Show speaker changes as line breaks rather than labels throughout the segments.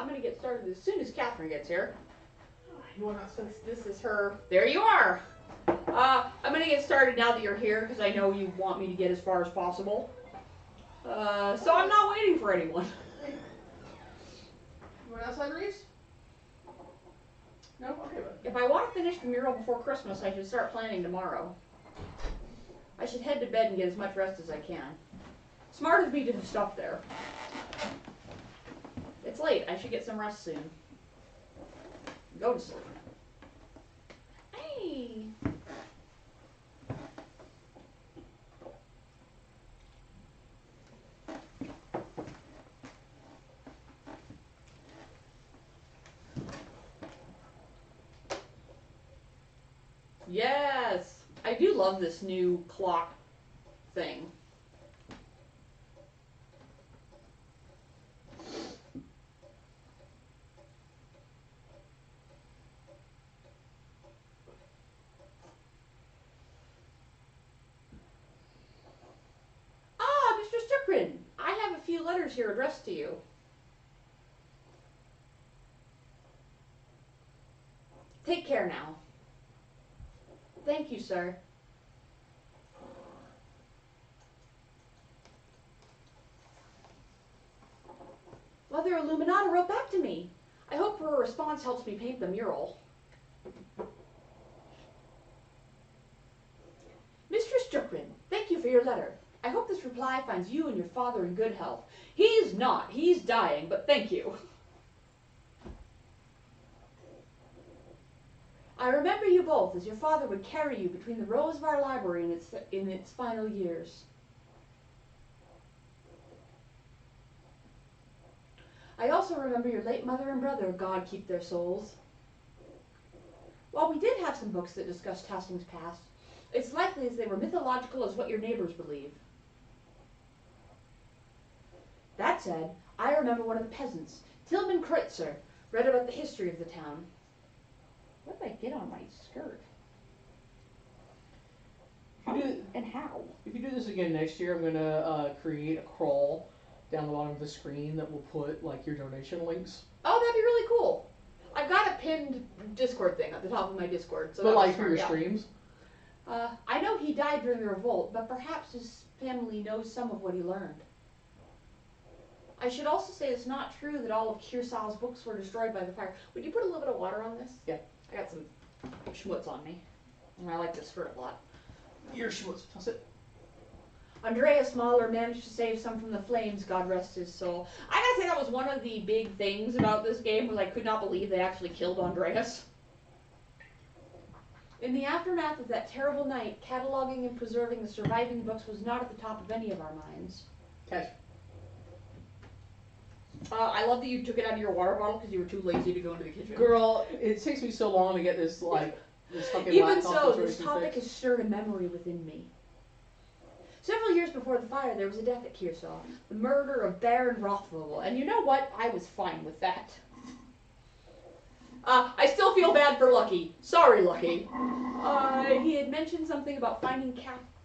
I'm going to get started as soon as Catherine gets here. You want to, since this is her, there you are. I'm going to get started now that you're here because I know you want me to get as far as possible. So I'm not waiting for anyone. You want outside, Reese? No? Okay, bud. If I want to finish the mural before Christmas, I should start planning tomorrow. I should head to bed and get as much rest as I can. Smart of me to have stopped there. It's late. I should get some rest soon. Go to sleep. Hey! Yes! I do love this new clock thing. Ah, Mr. Stickrin, I have a few letters here addressed to you. Take care now. Thank you, sir. Mother Illuminata wrote back to me. I hope her response helps me paint the mural. Mr. Stickrin, thank you for your letter. I hope this reply finds you and your father in good health. He's not. He's dying, but thank you. I remember you both as your father would carry you between the rows of our library in its final years. I also remember your late mother and brother, God keep their souls. While we did have some books that discussed Hastings' past, it's likely as they were mythological as what your neighbors believe. That said, I remember one of the peasants, Tilman Kreutzer, read about the history of the town. What did I get on my skirt? And how?
If you do this again next year, I'm going to create a crawl down the bottom of the screen that will put like your donation links.
Oh, that'd be really cool. I've got a pinned Discord thing at the top of my Discord. So
but like for your streams?
I know he died during the revolt, but perhaps his family knows some of what he learned. I should also say it's not true that all of Kearsarge's books were destroyed by the fire. Would you put a little bit of water on this?
Yeah.
I got some schmutz on me. And I like this skirt a lot.
Your schmutz. Toss it.
Andreas Mahler managed to save some from the flames, God rest his soul. I gotta say that was one of the big things about this game, was I could not believe they actually killed Andreas. In the aftermath of that terrible night, cataloging and preserving the surviving books was not at the top of any of our minds.
Catch.
I love that you took it out of your water bottle because you were too lazy to go into the kitchen.
Girl, it takes me so long to get this, like, this fucking
Even so, this topic has stirred a memory within me. Several years before the fire, there was a death at Kearsarge, the murder of Baron Rothvogel, and you know what? I was fine with that. I still feel bad for Lucky. Sorry, Lucky. He had mentioned something about finding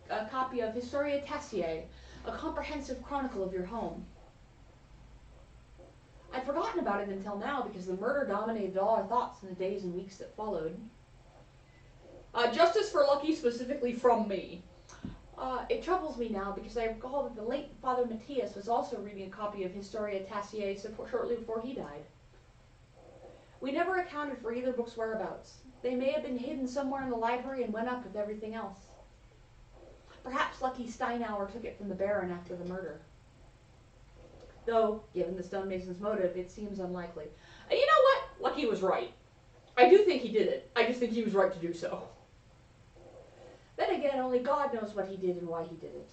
a copy of Historia Tassiae, a comprehensive chronicle of your home. I'd forgotten about it until now because the murder dominated all our thoughts in the days and weeks that followed. Justice for Lucky specifically from me. It troubles me now because I recall that the late Father Matthias was also reading a copy of Historia Tassiae shortly before he died. We never accounted for either book's whereabouts. They may have been hidden somewhere in the library and went up with everything else. Perhaps Lucky Steinauer took it from the Baron after the murder. Though, given the stonemason's motive, it seems unlikely. You know what? Lucky was right. I do think he did it. I just think he was right to do so. Then again, only God knows what he did and why he did it.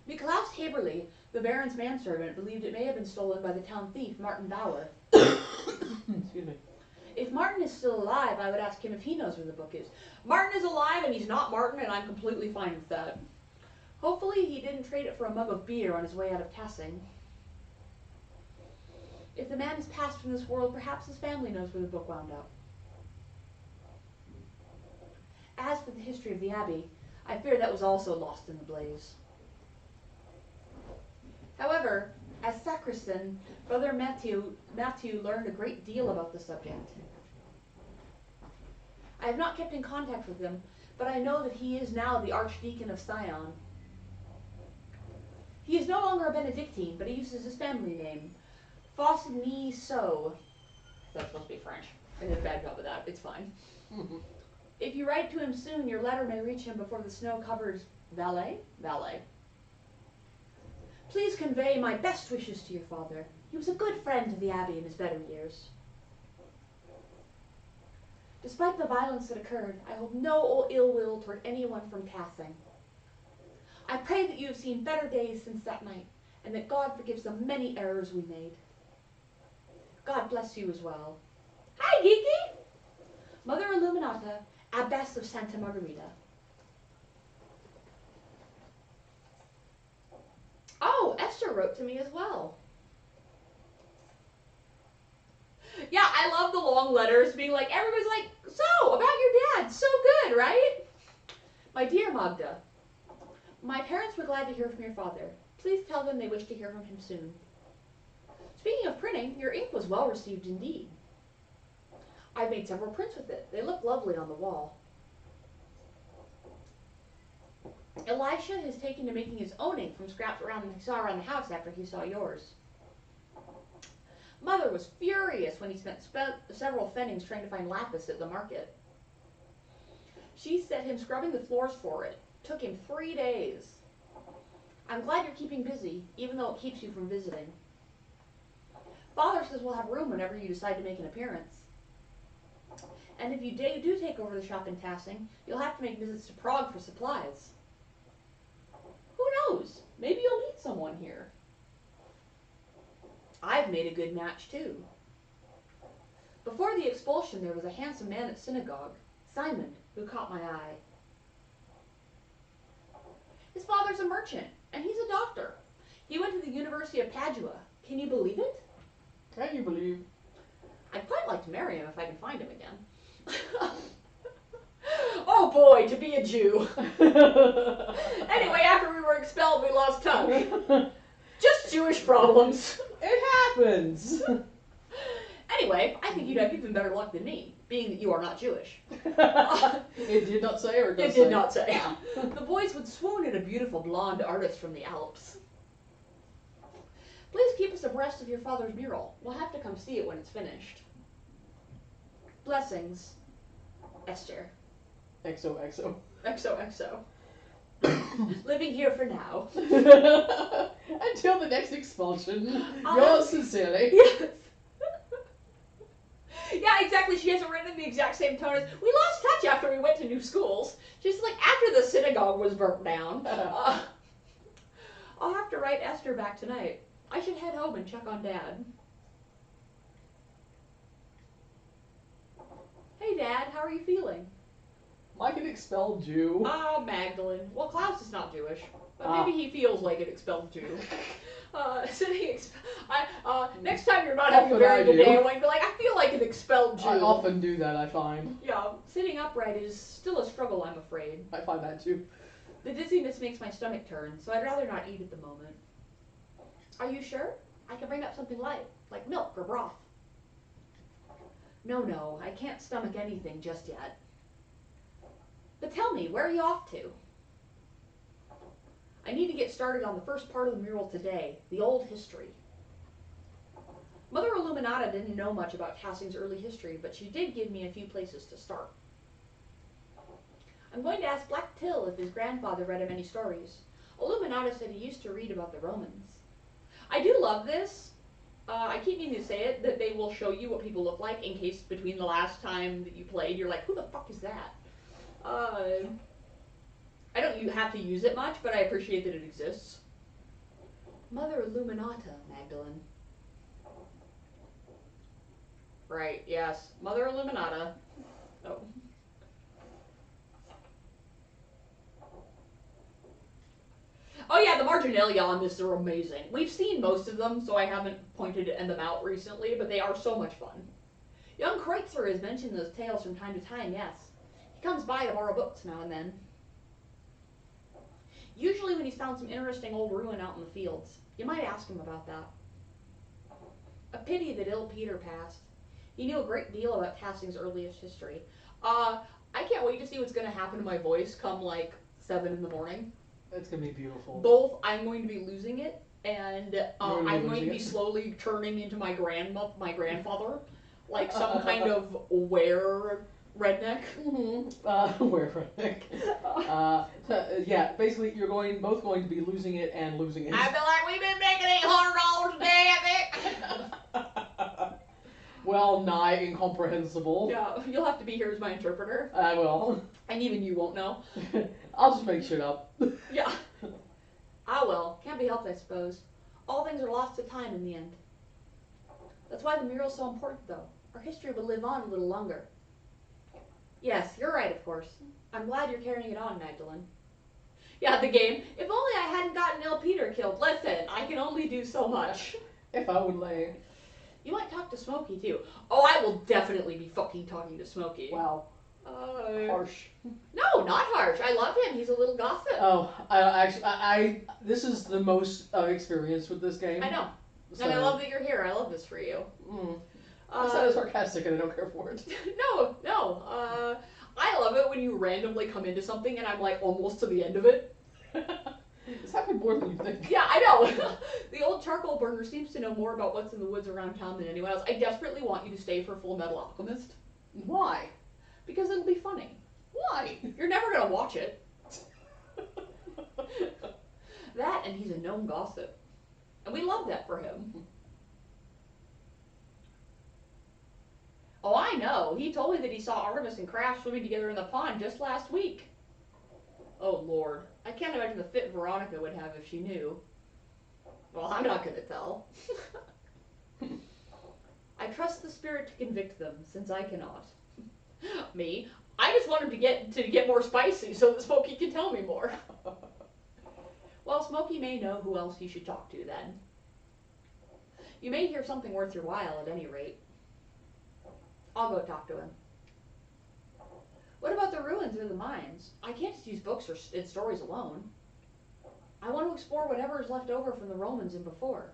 Niklaus Haberli, the Baron's manservant, believed it may have been stolen by the town thief, Martin Bauer.
Excuse me.
If Martin is still alive, I would ask him if he knows where the book is. Martin is alive and he's not Martin, and I'm completely fine with that. Hopefully he didn't trade it for a mug of beer on his way out of Tassing. If the man has passed from this world, perhaps his family knows where the book wound up. As for the history of the Abbey, I fear that was also lost in the blaze. However, As sacristan, Brother Matthew learned a great deal about the subject. I have not kept in contact with him, but I know that he is now the Archdeacon of Sion. He is no longer a Benedictine, but he uses his family name, Fosni-So. That's supposed to be French. I did a bad job of that. It's fine. If you write to him soon, your letter may reach him before the snow covers Valais. Please convey my best wishes to your father. He was a good friend to the Abbey in his better years. Despite the violence that occurred, I hold no ill will toward anyone from passing. I pray that you have seen better days since that night, and that God forgives the many errors we made. God bless you as well. Hi, Geeky! Mother Illuminata, Abbess of Santa Margarita. Oh, Esther wrote to me as well. Yeah, I love the long letters being like, everybody's like, so, about your dad, so good, right? My dear Magda, my parents were glad to hear from your father. Please tell them they wish to hear from him soon. Speaking of printing, your ink was well received indeed. I've made several prints with it. They look lovely on the wall. Elisha has taken to making his own ink from scraps he saw around the house after he saw yours. Mother was furious when he spent several pfennigs trying to find lapis at the market. She set him scrubbing the floors for it. Took him 3 days. I'm glad you're keeping busy, even though it keeps you from visiting. Father says we'll have room whenever you decide to make an appearance. And if you do take over the shop in Tassing, you'll have to make visits to Prague for supplies. Who knows? Maybe you'll meet someone here. I've made a good match, too. Before the expulsion, there was a handsome man at synagogue, Simon, who caught my eye. His father's a merchant, and he's a doctor. He went to the University of Padua. Can you believe it?
Can you believe?
I'd quite like to marry him if I can find him again. Oh boy, to be a Jew. Anyway, after we were expelled, we lost touch. Just Jewish problems.
It happens.
Anyway, I think you'd have even better luck than me, being that you are not Jewish.
It did not say, or it does
say? It did not say. The boys would swoon at a beautiful blonde artist from the Alps. Please keep us abreast of your father's mural. We'll have to come see it when it's finished. Blessings, Esther.
XOXO.
XOXO. Living here for now.
Until the next expulsion. Yours sincerely.
Yes. Yeah, exactly. She hasn't written in the exact same tone as, we lost touch after we went to new schools. She's like, after the synagogue was burnt down. I'll have to write Esther back tonight. I should head home and check on Dad. Hey, Dad, how are you feeling?
Like an expelled Jew.
Oh, Magdalene. Well, Klaus is not Jewish, but maybe he feels like an expelled Jew. Next time you're not having a very good day, I want to be like, I feel like an expelled Jew.
I often do that, I find.
Yeah, sitting upright is still a struggle, I'm afraid.
I find that too.
The dizziness makes my stomach turn, so I'd rather not eat at the moment. Are you sure? I can bring up something light, like milk or broth. No, I can't stomach anything just yet. But tell me, where are you off to? I need to get started on the first part of the mural today, the old history. Mother Illuminata didn't know much about Tassing's early history, but she did give me a few places to start. I'm going to ask Black Till if his grandfather read him any stories. Illuminata said he used to read about the Romans. I do love this. I keep meaning to say it, that they will show you what people look like in case between the last time that you played, you're like, who the fuck is that? I don't have to use it much, but I appreciate that it exists. Mother Illuminata, Magdalene. Right, yes. Mother Illuminata. Oh. Oh yeah, the marginalia on this are amazing. We've seen most of them, so I haven't pointed them out recently, but they are so much fun. Young Kreutzer has mentioned those tales from time to time, yes. He comes by to borrow books now and then. Usually when he's found some interesting old ruin out in the fields. You might ask him about that. A pity that ill Peter passed. He knew a great deal about Tassing's earliest history. I can't wait to see what's going to happen to my voice come like 7 in the morning.
It's going to be beautiful.
Both, I'm going to be losing it, and I'm going to be slowly turning into my grandfather, like some kind of were redneck.
Were redneck. Yeah, basically you're both going to be losing it and losing it.
I feel like we've been making $800 a day, I think.
Well, nigh incomprehensible.
Yeah, you'll have to be here as my interpreter.
I will.
And even you won't know.
I'll just make shit up.
Yeah. Ah well, can't be helped I suppose. All things are lost to time in the end. That's why the mural's so important though. Our history will live on a little longer. Yes, you're right of course. I'm glad you're carrying it on, Magdalene. Yeah, the game. If only I hadn't gotten ill Peter killed. Listen, I can only do so much.
If I would lay.
You might talk to Smokey too. Oh, I will definitely be fucking talking to Smokey.
Wow. Harsh.
No, not harsh. I love him. He's a little gossip.
Oh, this is the most I've experienced with this game.
I know.
So,
and I love that you're here. I love this for you.
It's not sarcastic and I don't care for it.
No. I love it when you randomly come into something and I'm like almost to the end of it.
It's happened more than you think.
Yeah, I know. The old charcoal burner seems to know more about what's in the woods around town than anyone else. I desperately want you to stay for Full Metal Alchemist.
Why?
Because it'll be funny.
Why?
You're never gonna watch it. That and he's a known gossip. And we love that for him. Oh, I know. He told me that he saw Artemis and Crash swimming together in the pond just last week. Oh, Lord. I can't imagine the fit Veronica would have if she knew. Well, I'm not going to tell. I trust the spirit to convict them, since I cannot. Me? I just want him to get more spicy so that Smokey can tell me more. Well, Smokey may know who else you should talk to then. You may hear something worth your while at any rate. I'll go talk to him. What about the ruins or the mines? I can't just use books and stories alone. I want to explore whatever is left over from the Romans and before.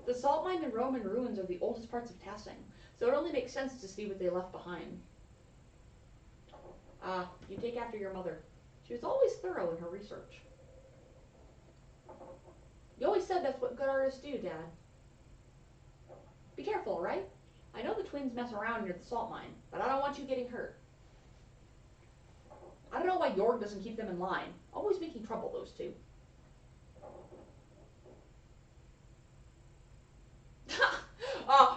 The salt mine and Roman ruins are the oldest parts of Tassing, so it only makes sense to see what they left behind. You take after your mother. She was always thorough in her research. You always said that's what good artists do, Dad. Be careful, right? I know the twins mess around near the salt mine, but I don't want you getting hurt. I don't know why Jorg doesn't keep them in line. Always making trouble, those two.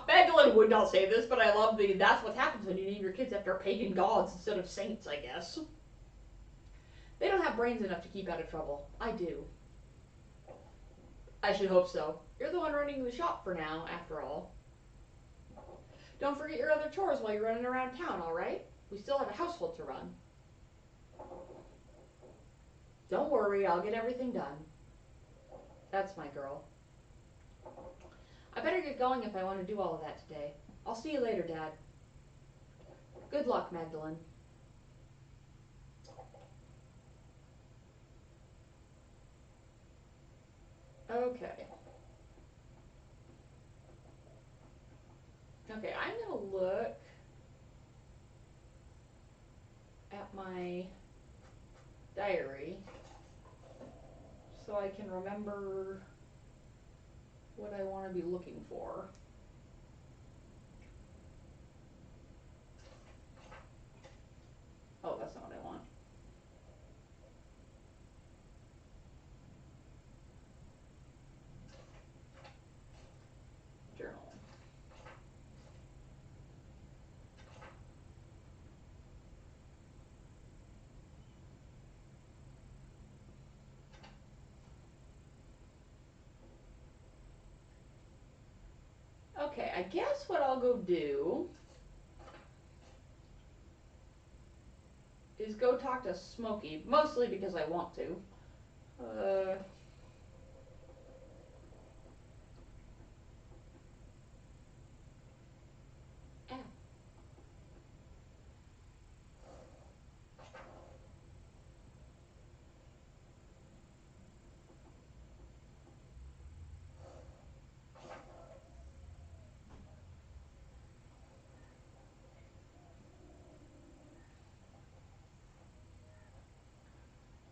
Magdalene would not say this, but I love that's what happens when you name your kids after pagan gods instead of saints, I guess. They don't have brains enough to keep out of trouble. I do. I should hope so. You're the one running the shop for now, after all. Don't forget your other chores while you're running around town, alright? We still have a household to run. Don't worry, I'll get everything done. That's my girl. I better get going if I want to do all of that today. I'll see you later, Dad. Good luck, Magdalene. Okay. Okay, I'm gonna look at my diary so I can remember what I want to be looking for. Oh, that's not what I want. Journal. Okay, I guess what I'll go do is go talk to Smokey, mostly because I want to.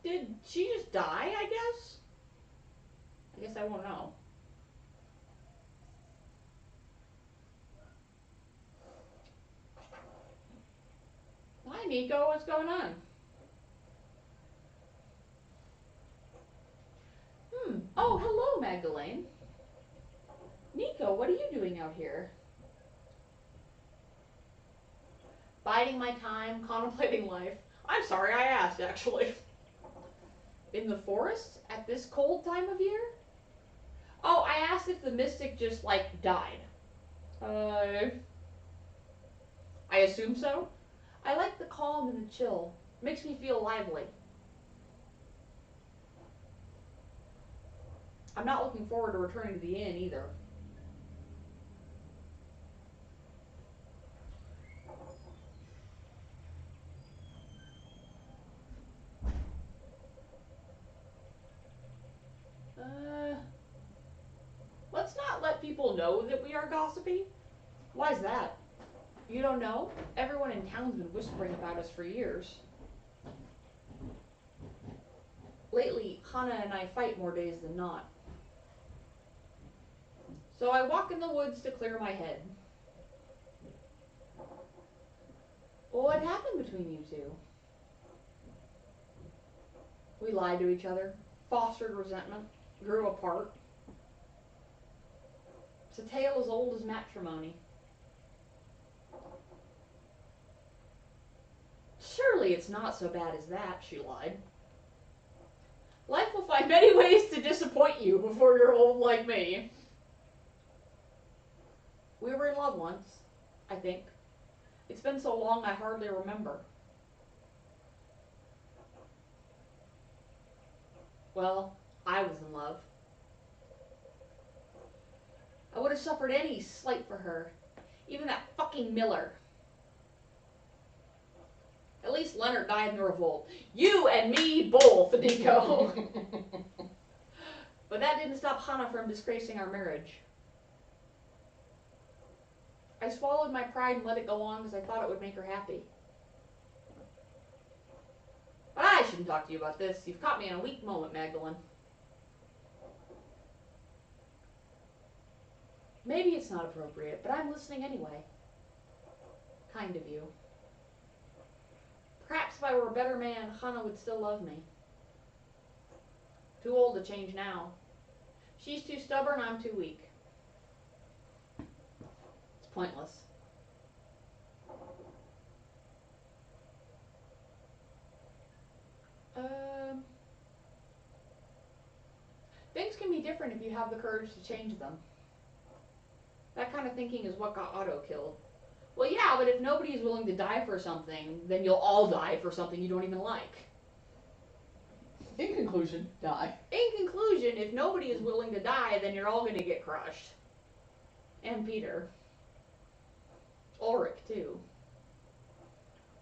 Did she just die, I guess? I guess I won't know. Hi, Nico. What's going on? Oh, hello, Magdalene. Nico, what are you doing out here? Biding my time, contemplating life. I'm sorry I asked, actually. In the forest? At this cold time of year? Oh, I asked if the mystic just, like, died. I assume so. I like the calm and the chill. Makes me feel lively. I'm not looking forward to returning to the inn, either. Let's not let people know that we are gossipy. Why's that? You don't know? Everyone in town's been whispering about us for years. Lately, Hana and I fight more days than not. So I walk in the woods to clear my head. Well, what happened between you two? We lied to each other, fostered resentment, grew apart. It's a tale as old as matrimony. Surely it's not so bad as that, she lied. Life will find many ways to disappoint you before you're old like me. We were in love once, I think. It's been so long I hardly remember. Well, I was in love. I would have suffered any slight for her. Even that fucking Miller. At least Leonard died in the revolt. You and me both, Nico. But that didn't stop Hana from disgracing our marriage. I swallowed my pride and let it go on because I thought it would make her happy. But I shouldn't talk to you about this. You've caught me in a weak moment, Magdalene. Maybe it's not appropriate, but I'm listening anyway. Kind of you. Perhaps if I were a better man, Hana would still love me. Too old to change now. She's too stubborn, I'm too weak. It's pointless. Things can be different if you have the courage to change them. That kind of thinking is what got Otto killed. Well, yeah, but if nobody is willing to die for something, then you'll all die for something you don't even like.
In conclusion, die.
In conclusion, if nobody is willing to die, then you're all going to get crushed. And Peter. Ulrich, too.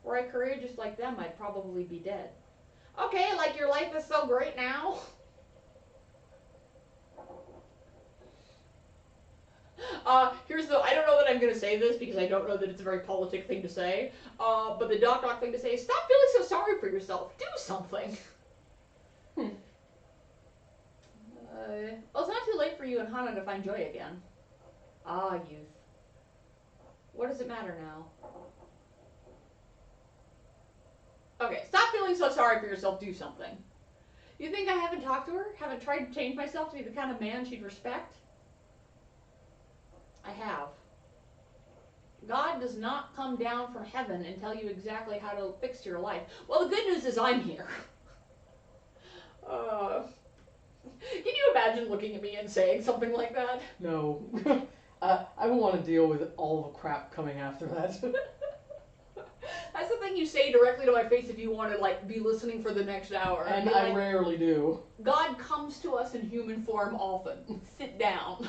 Were I courageous like them, I'd probably be dead. Okay, like your life is so great now. I don't know that I'm going to say this because I don't know that it's a very politic thing to say, but the Doc thing to say is stop feeling so sorry for yourself. Do something. Well, it's not too late for you and Hana to find joy again. Ah, youth. What does it matter now? Okay, stop feeling so sorry for yourself. Do something. You think I haven't talked to her? Haven't tried to change myself to be the kind of man she'd respect? I have. God does not come down from heaven and tell you exactly how to fix your life. Well, the good news is I'm here. Can you imagine looking at me and saying something like that?
No. I don't want to deal with all the crap coming after that.
That's the thing you say directly to my face if you want to, like, be listening for the next hour.
And I rarely do.
God comes to us in human form often. Sit down.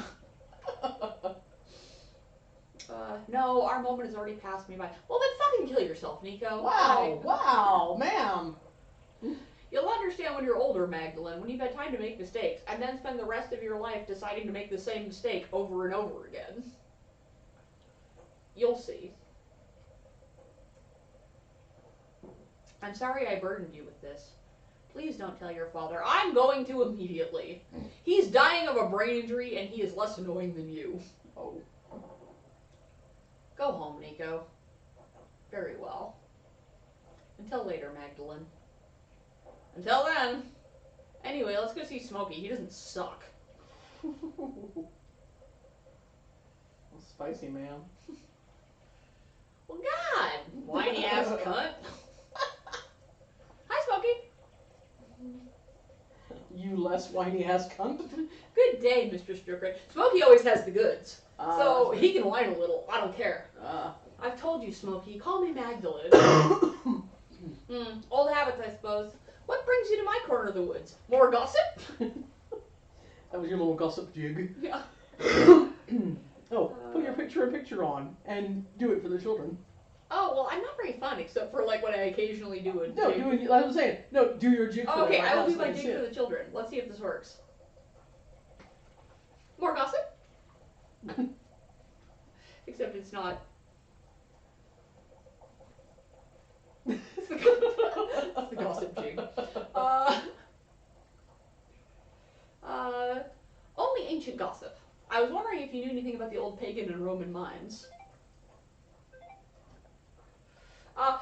No, our moment has already passed me by. Well, then fucking kill yourself, Nico.
Wow, ma'am.
You'll understand when you're older, Magdalene, when you've had time to make mistakes, and then spend the rest of your life deciding to make the same mistake over and over again. You'll see. I'm sorry I burdened you with this. Please don't tell your father. I'm going to immediately. He's dying of a brain injury, and he is less annoying than you.
Oh.
Go home, Nico. Very well. Until later, Magdalene. Until then. Anyway, let's go see Smokey. He doesn't suck.
Spicy, man.
Well, God! Whiny ass cunt. Hi, Smokey.
You less whiny ass cunt.
Good day, Mr. Stricker. Smokey always has the goods. So
that's
he can whine a little. I don't care.
right.
I've told you, Smokey. Call me Magdalene. Old habits, I suppose. What brings you to my corner of the woods? More gossip?
That was your little gossip jig.
Yeah.
Oh, put your picture-in-picture on and do it for the children.
Oh, well, I'm not very fun, except for like when I occasionally do a
No,
jig.
like I was saying, no, do your jig for
Oh,
them
okay,
right
I
now
will do
so
my
they can
jig
see
for
it.
the children. Let's see if this works. More gossip? Except it's not. It's the gossip jig. Only ancient gossip. I was wondering if you knew anything about the old pagan and Roman mines.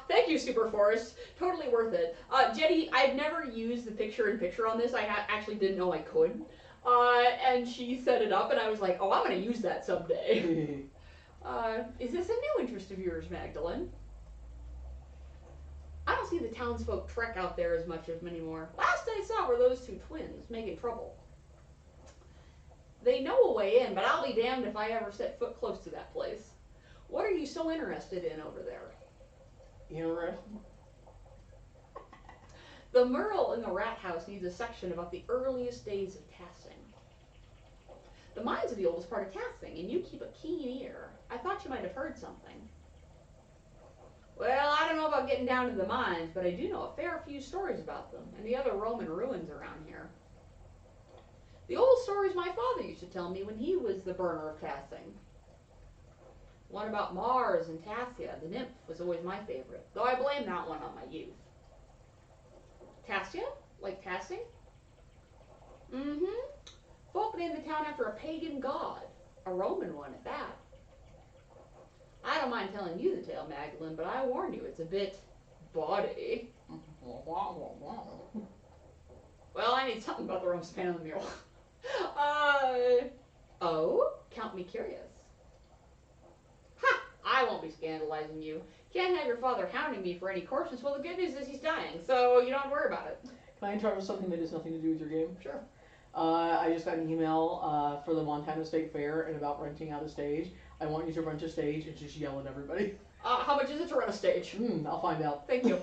Thank you, Super Forest. Totally worth it. Jetty, I've never used the picture-in-picture on this. I actually didn't know I could. And she set it up, and I was like, oh, I'm going to use that someday. Is this a new interest of yours, Magdalene? I don't see the townsfolk trek out there as much as anymore. Last I saw were those two twins making trouble. They know a way in, but I'll be damned if I ever set foot close to that place. What are you so interested in over there?
Interesting.
The mural in the rat house needs a section about the earliest days of Tassing. The mines are the oldest part of Tassing, and you keep a keen ear. I thought you might have heard something. Well, I don't know about getting down to the mines, but I do know a fair few stories about them, and the other Roman ruins around here. The old stories my father used to tell me when he was the burner of Tassing. One about Mars and Tassia, the nymph, was always my favorite, though I blame that one on my youth. Tassia? Like Tassing? Mm-hmm. Folk named the town after a pagan god, a Roman one at that. I don't mind telling you the tale, Magdalene, but I warn you, it's a bit bawdy. Well, I need something about the rum span on the mule. Oh? Count me curious. Ha! I won't be scandalizing you. Can't have your father hounding me for any courses. Well, the good news is he's dying, so you don't have to worry about it.
Can I interrupt with something that has nothing to do with your game?
Sure.
I just got an email for the Montana State Fair and about renting out a stage. I want you to rent a stage and just yell at everybody.
How much is it to rent a stage?
I'll find out.
Thank you.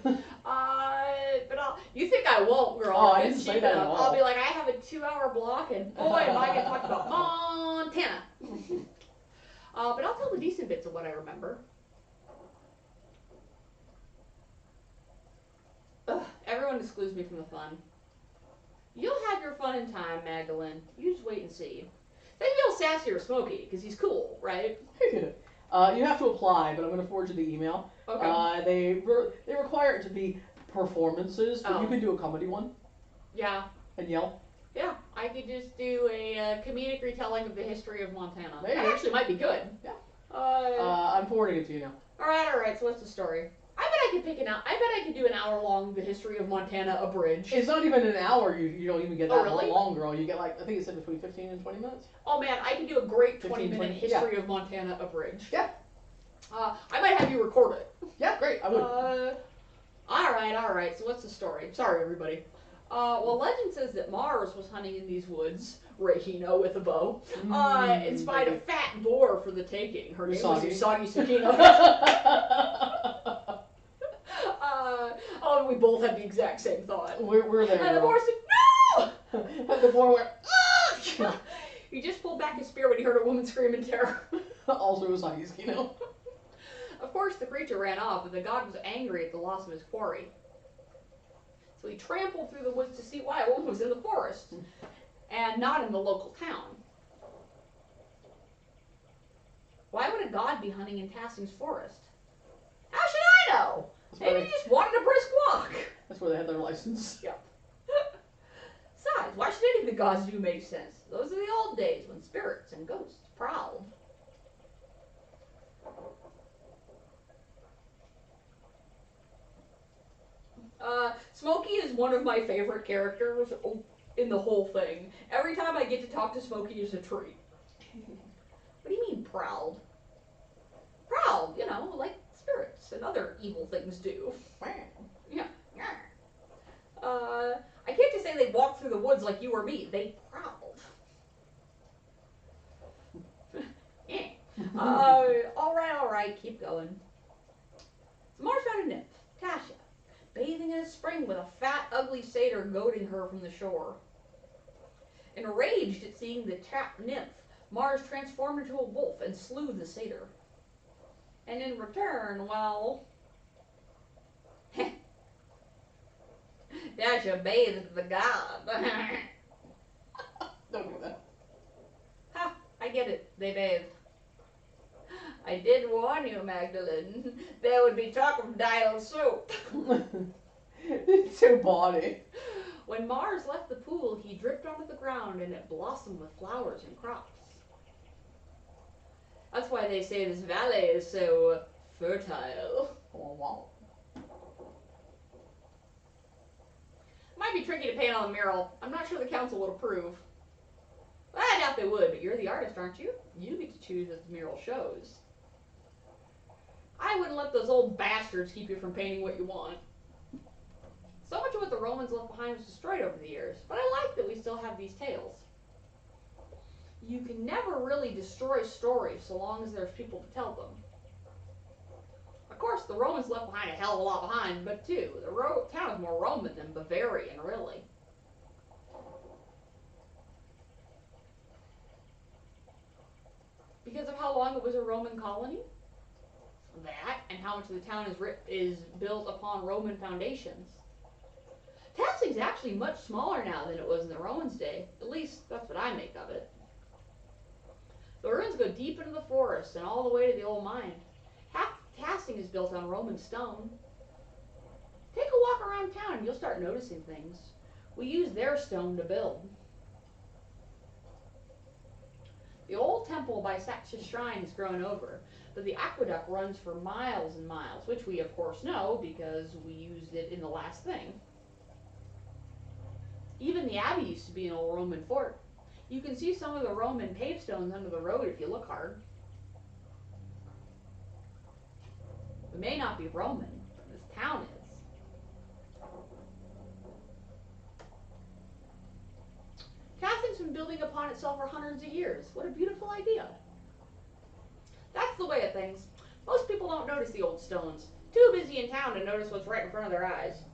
You think I won't, girl?
Oh, I didn't say that at all.
I'll be like, I have a 2-hour block, and boy, am I going to talk about Montana. But I'll tell the decent bits of what I remember. Ugh, everyone excludes me from the fun. You'll have your fun in time, Magdalene. You just wait and see. Then you'll sassy or Smokey, because he's cool, right?
You have to apply, but I'm going to forward you the email.
Okay.
They require it to be performances, but
Oh.
you can do a comedy one
Yeah.
and yell.
Yeah, I could just do a comedic retelling of the history of Montana.
Maybe.
That actually might be good.
Yeah.
Alright,
I'm forwarding it to you now.
alright, so what's the story? I bet I could do an hour long the history of Montana abridged.
It's not even an hour. You don't even get
Oh,
that
really?
long, girl. You get like, I think it said between 15 and 20 minutes.
Oh man, I can do a great
15,
20-minute
20,
history of Montana abridged.
Yeah.
I might have you record it.
Yeah, great. I would.
Alright, so what's the story? Sorry, everybody. Well, legend says that Mars was hunting in these woods, Rahino with a bow, and spied a fat boar for the taking. Her name was Usagi Tsukino. We both had the exact same thought.
We're there.
And the boar said, no!
The boar went,
He just pulled back his spear when he heard a woman scream in terror.
also Usagi Tsukino.
Of course, the creature ran off, but the god was angry at the loss of his quarry. So he trampled through the woods to see why a woman was in the forest, and not in the local town. Why would a god be hunting in Tassing's forest? How should I know? Maybe he just wanted a brisk walk.
That's where they had their license.
Yep. Besides, why should any of the gods do make sense? Those are the old days when spirits and ghosts prowled. Smokey is one of my favorite characters in the whole thing. Every time I get to talk to Smokey is a treat. What do you mean proud? Proud, you know, like spirits and other evil things do. Yeah. I can't just say they walked through the woods like you or me. They prowled. Alright, keep going. So Mars found a nymph, Tasha, bathing in a spring with a fat, ugly satyr goading her from the shore. Enraged at seeing the trapped nymph, Mars transformed into a wolf and slew the satyr. And in return, well... Tasha bathed the god.
Don't do that.
Ha! I get it. They bathed. I did warn you, Magdalene. There would be talk of dial soup.
It's so bawdy.
When Mars left the pool, he dripped onto the ground and it blossomed with flowers and crops. That's why they say this valley is so fertile.
Oh, wow.
Might be tricky to paint on the mural. I'm not sure the council would approve. Well, I doubt they would, but you're the artist, aren't you? You get to choose as the mural shows. I wouldn't let those old bastards keep you from painting what you want. So much of what the Romans left behind was destroyed over the years, but I like that we still have these tales. You can never really destroy stories so long as there's people to tell them. Of course, the Romans left behind a hell of a lot behind, but too, the town is more Roman than Bavarian, really. Because of how long it was a Roman colony? That, and how much of the town is built upon Roman foundations. Tassing's actually much smaller now than it was in the Romans' day. At least, that's what I make of it. The ruins go deep into the forest and all the way to the old mine. Half Tassing is built on Roman stone. Take a walk around town and you'll start noticing things. We use their stone to build. The old temple by Saxa's shrine has grown over, but the aqueduct runs for miles and miles, which we of course know because we used it in the last thing. Even the abbey used to be an old Roman fort. You can see some of the Roman pavestones under the road if you look hard. We may not be Roman, but this town is. Tassing's been building upon itself for hundreds of years. What a beautiful idea. That's the way of things. Most people don't notice the old stones. Too busy in town to notice what's right in front of their eyes.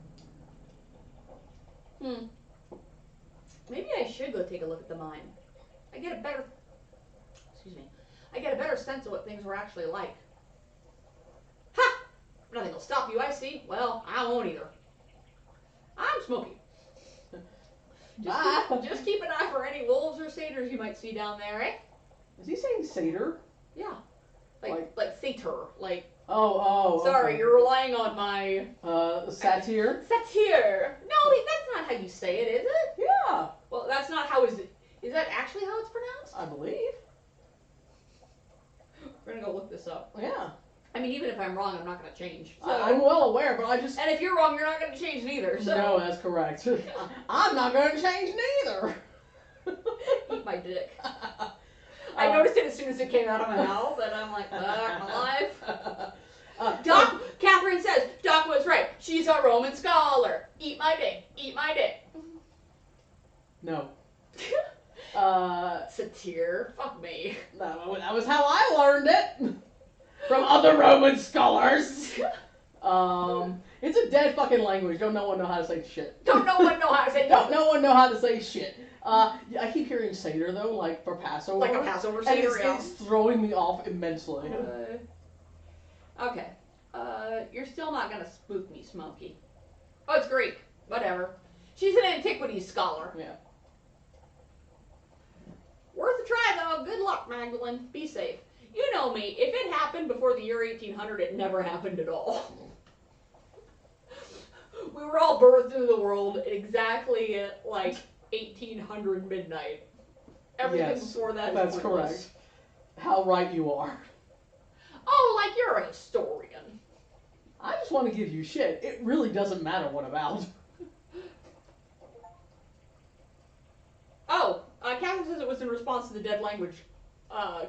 Maybe I should go take a look at the mine. I get a better sense of what things were actually like. Ha! Nothing will stop you, I see. Well, I won't either. I'm Smokey. Just keep an eye for any wolves or satyrs you might see down there, eh?
Is he saying satyr?
Yeah. Like satyr. Like.
Oh.
Sorry,
okay.
you're relying on my.
Satyr?
Satyr. No, that's not how you say it, is it?
Yeah.
Well, that's not how is that actually how it's pronounced?
I believe.
We're gonna go look this up.
Yeah.
I mean, even if I'm wrong, I'm not gonna change. So.
I'm well aware, but I just...
And if you're wrong, you're not gonna change neither, so...
No, that's correct. I'm not gonna change neither.
Eat my dick. I noticed it as soon as it came out of my mouth, and I'm like, I'm alive. Catherine says, Doc was right. She's a Roman scholar. Eat my dick. Eat my dick.
No.
Satyr. Fuck me.
That was how I learned it. From other Roman scholars. It's a dead fucking language. Don't no one know how to say shit.
Don't no one know how to say
Don't no one know how to say shit. I keep hearing satyr though, like for Passover.
Like a Passover satyr,
and it's throwing me off immensely.
Okay. You're still not gonna spook me, Smokey. Oh, it's Greek. Whatever. She's an antiquities scholar.
Yeah.
Worth a try, though. Good luck, Magdalene. Be safe. You know me. If it happened before the year 1800, it never happened at all. We were all birthed into the world exactly like 1800 midnight. Everything
Yes,
before that is
that's
pointless.
correct. How right you are.
Oh, like you're a historian.
I just want to give you shit. It really doesn't matter what about.
Oh, Catherine says it was in response to the dead language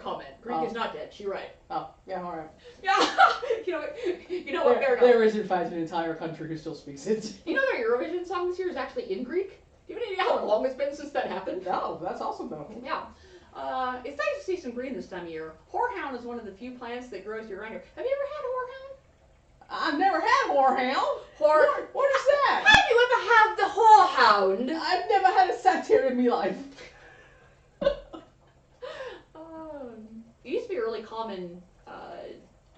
comment. Greek is not dead. She right.
Oh, yeah, alright.
Yeah, you know what? Fair enough.
There is, in fact, an entire country who still speaks it.
You know their Eurovision song this year is actually in Greek? Do you have any idea how long it's been since that happened?
No, that's awesome, though.
Yeah. It's nice to see some green this time of year. Horehound is one of the few plants that grows year round here. Have you ever had horehound?
I've never had horehound. What is that?
Have you ever had the horehound?
I've never had a satire in my life.
It used to be a really common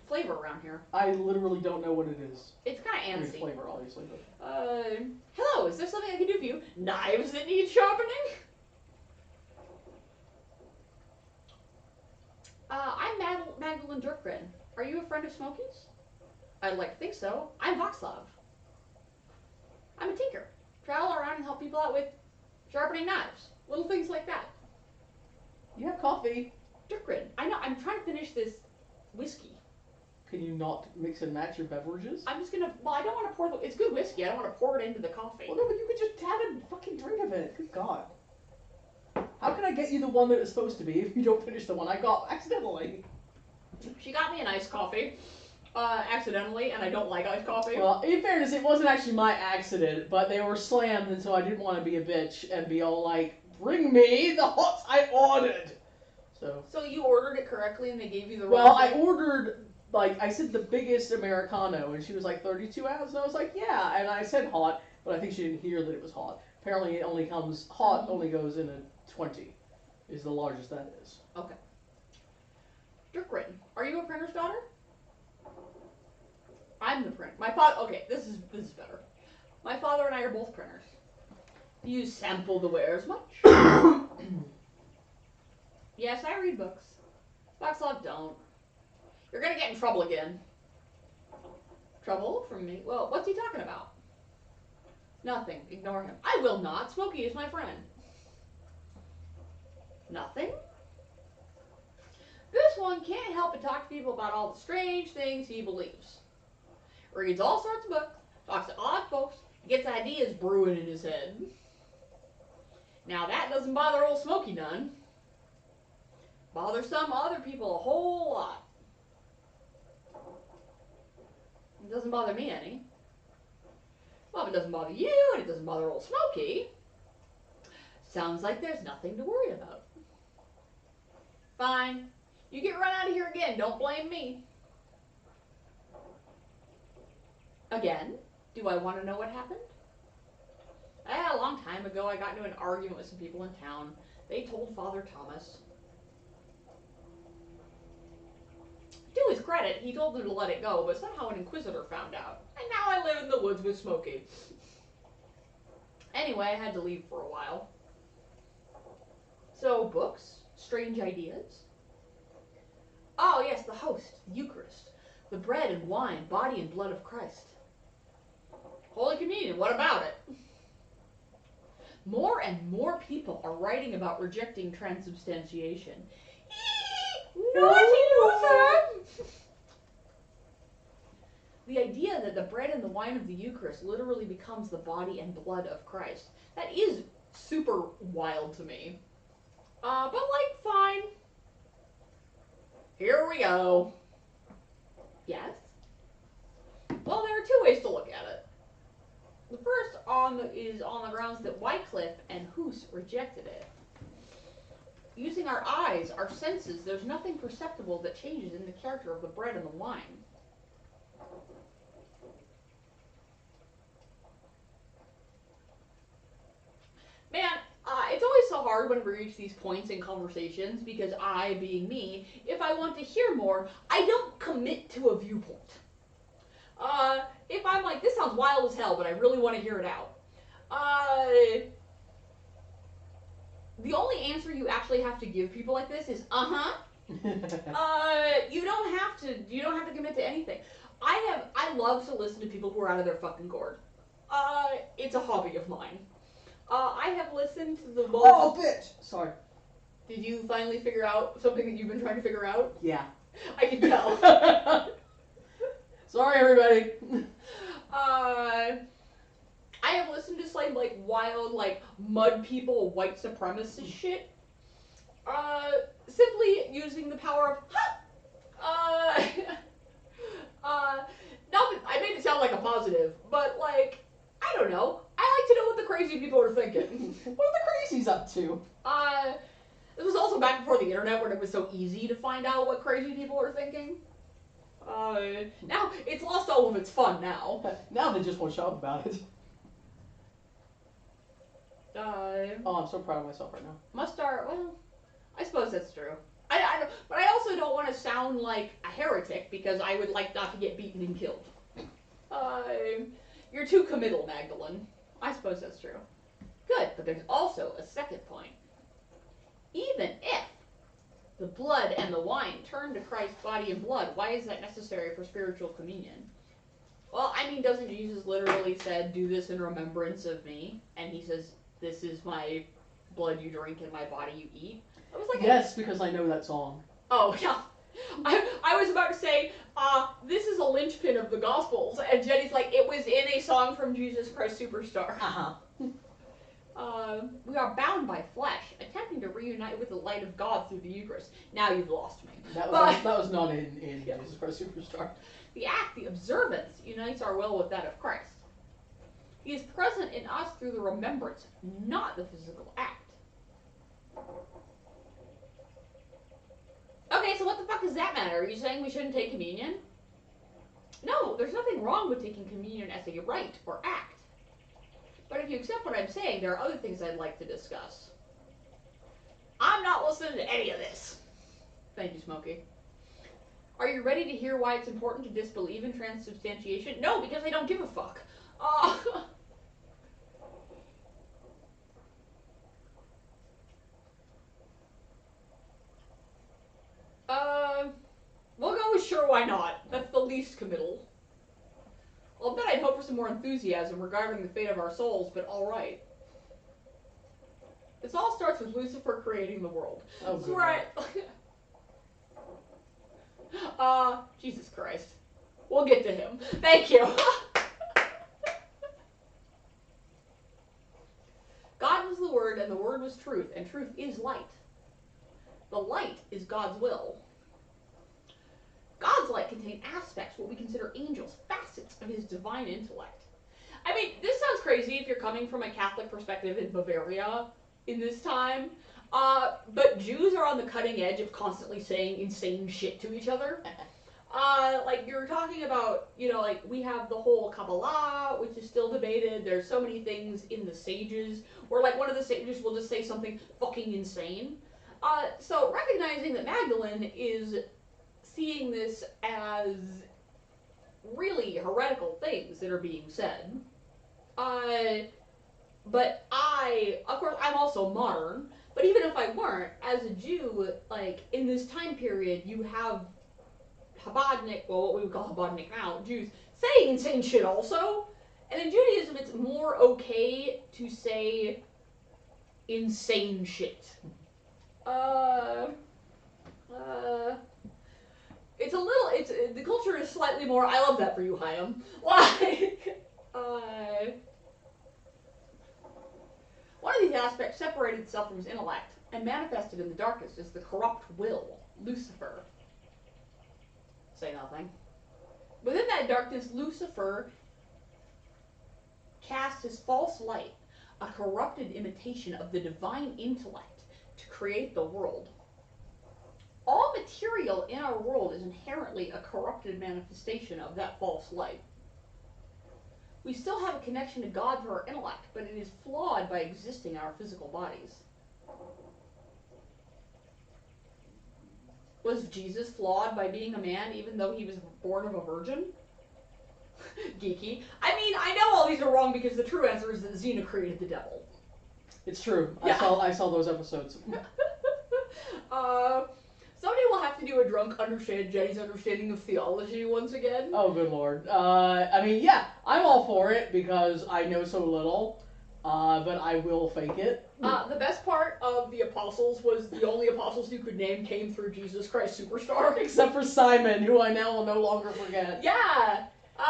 flavor around here.
I literally don't know what it is.
It's kind of
I mean,
antsy.
flavor, obviously. But...
Hello, is there something I can do for you? Knives that need sharpening? I'm Magdalene Dirkgren. Are you a friend of Smokey's? I'd like to think so. I'm Voxlov. I'm a tinker. Travel around and help people out with sharpening knives. Little things like that.
You have coffee.
Dirkgren. I know, I'm trying to finish this whiskey.
Can you not mix and match your beverages?
I'm just gonna, well, I don't want to pour it's good whiskey, I don't want to pour it into the coffee.
Well, no, but you could just have a fucking drink of it. Good God. How can I get you the one that it's supposed to be if you don't finish the one I got accidentally?
She got me an iced coffee, accidentally, and I don't like iced coffee.
Well, in fairness, it wasn't actually my accident, but they were slammed, and so I didn't want to be a bitch and be all like, bring me the hots I ordered.
So you ordered it correctly and they gave you the
Well,
wrong
I
thing?
ordered, like, I said the biggest Americano, and she was like 32 ounces, and I was like, yeah, and I said hot, but I think she didn't hear that it was hot. Apparently it only comes, hot only goes in a 20, is the largest that is.
Okay. Dirkgren, are you a printer's daughter? I'm the print. My father, okay, this is better. My father and I are both printers. Do you sample the wares much? Yes, I read books. Voxlov don't. You're gonna get in trouble again. Trouble from me? Well, what's he talking about? Nothing. Ignore him. I will not. Smokey is my friend. Nothing? This one can't help but talk to people about all the strange things he believes. Reads all sorts of books, talks to odd folks, gets ideas brewing in his head. Now that doesn't bother old Smokey none. Bothers some other people a whole lot. It doesn't bother me any. Well, if it doesn't bother you and it doesn't bother old Smokey, sounds like there's nothing to worry about. Fine. You get run out of here again. Don't blame me. Again? Do I want to know what happened? A long time ago, I got into an argument with some people in town. They told Father Thomas. To his credit, he told them to let it go, but somehow an inquisitor found out. And now I live in the woods with Smokey. Anyway, I had to leave for a while. So, books? Strange ideas? Oh, yes, the host, the Eucharist. The bread and wine, body and blood of Christ. Holy Communion, what about it? More and more people are writing about rejecting transubstantiation. Naughty Luther! The idea that the bread and the wine of the Eucharist literally becomes the body and blood of Christ. That is super wild to me. But like, fine. Here we go. Yes? Well, there are two ways to look at it. The first is on the grounds that Wycliffe and Huss rejected it. Using our eyes, our senses, there's nothing perceptible that changes in the character of the bread and the wine. Man, it's always so hard when we reach these points in conversations because I, being me, if I want to hear more, I don't commit to a viewpoint. If I'm like, this sounds wild as hell, but I really want to hear it out. The only answer you actually have to give people like this is, you don't have to commit to anything. I love to listen to people who are out of their fucking gourd. It's a hobby of mine. I have listened to the most...
Oh, bitch! Sorry.
Did you finally figure out something that you've been trying to figure out?
Yeah.
I can tell.
Sorry, everybody.
I have listened to some like wild like mud people white supremacist shit. Simply using the power of not that I made it sound like a positive, but like I don't know. I like to know what the crazy people are thinking.
What are the crazies up to?
This was also back before the internet when it was so easy to find out what crazy people are thinking. Now it's lost all of its fun now.
Now they just won't shut up about it. Oh, I'm so proud of myself right now.
Well, I suppose that's true. But I also don't want to sound like a heretic because I would like not to get beaten and killed. You're too committal, Magdalene. I suppose that's true. Good, but there's also a second point. Even if the blood and the wine turn to Christ's body and blood, why is that necessary for spiritual communion? Well, I mean, doesn't Jesus literally said, do this in remembrance of me? And he says, this is my blood you drink and my body you eat. I was like,
yes, because I know that song.
Oh, yeah. I was about to say, this is a linchpin of the Gospels. And Jenny's like, it was in a song from Jesus Christ Superstar.
Uh-huh.
We are bound by flesh, attempting to reunite with the light of God through the Eucharist. Now you've lost me.
That was not in Jesus Christ Superstar.
The act, the observance, unites our will with that of Christ. He is present in us through the remembrance, not the physical act. Okay, so what the fuck does that matter? Are you saying we shouldn't take communion? No, there's nothing wrong with taking communion as a rite or act. But if you accept what I'm saying, there are other things I'd like to discuss. I'm not listening to any of this. Thank you, Smokey. Are you ready to hear why it's important to disbelieve in transubstantiation? No, because I don't give a fuck. We'll go with sure, why not? That's the least committal. Well, I bet I'd hope for some more enthusiasm regarding the fate of our souls, but alright. This all starts with Lucifer creating the world.
Oh,
That's right. Jesus Christ. We'll get to him. Thank you. God was the Word, and the Word was truth, and truth is light. The light is God's will. God's light contains aspects, what we consider angels, facets of his divine intellect. I mean, this sounds crazy if you're coming from a Catholic perspective in Bavaria in this time, but Jews are on the cutting edge of constantly saying insane shit to each other. Like, you're talking about, like, we have the whole Kabbalah, which is still debated. There's so many things in the sages, where, like, one of the sages will just say something fucking insane. So recognizing that Magdalene is seeing this as really heretical things that are being said. But of course, I'm also modern, but even if I weren't, as a Jew, like, in this time period, you have Chabadnik, well, what we would call Chabadnik now, Jews, saying insane shit also. And in Judaism, it's more okay to say insane shit. The culture is slightly more, I love that for you, Chaim. Like, one of these aspects separated itself from his intellect and manifested in the darkness is the corrupt will, Lucifer. Say nothing. Within that darkness, Lucifer cast his false light, a corrupted imitation of the divine intellect, to create the world. All material in our world is inherently a corrupted manifestation of that false light. We still have a connection to God through our intellect, but it is flawed by existing in our physical bodies. Was Jesus flawed by being a man even though he was born of a virgin? Geeky. I mean, I know all these are wrong because the true answer is that Xena created the devil.
It's true.
Yeah.
I saw those episodes.
Somebody will have to do a drunk understand Jenny's understanding of theology once again.
Oh, good lord. I mean, yeah, I'm all for it because I know so little. but I will fake it.
The best part of the apostles was the only apostles you could name came through Jesus Christ Superstar.
Except for Simon, who I now will no longer forget.
Yeah.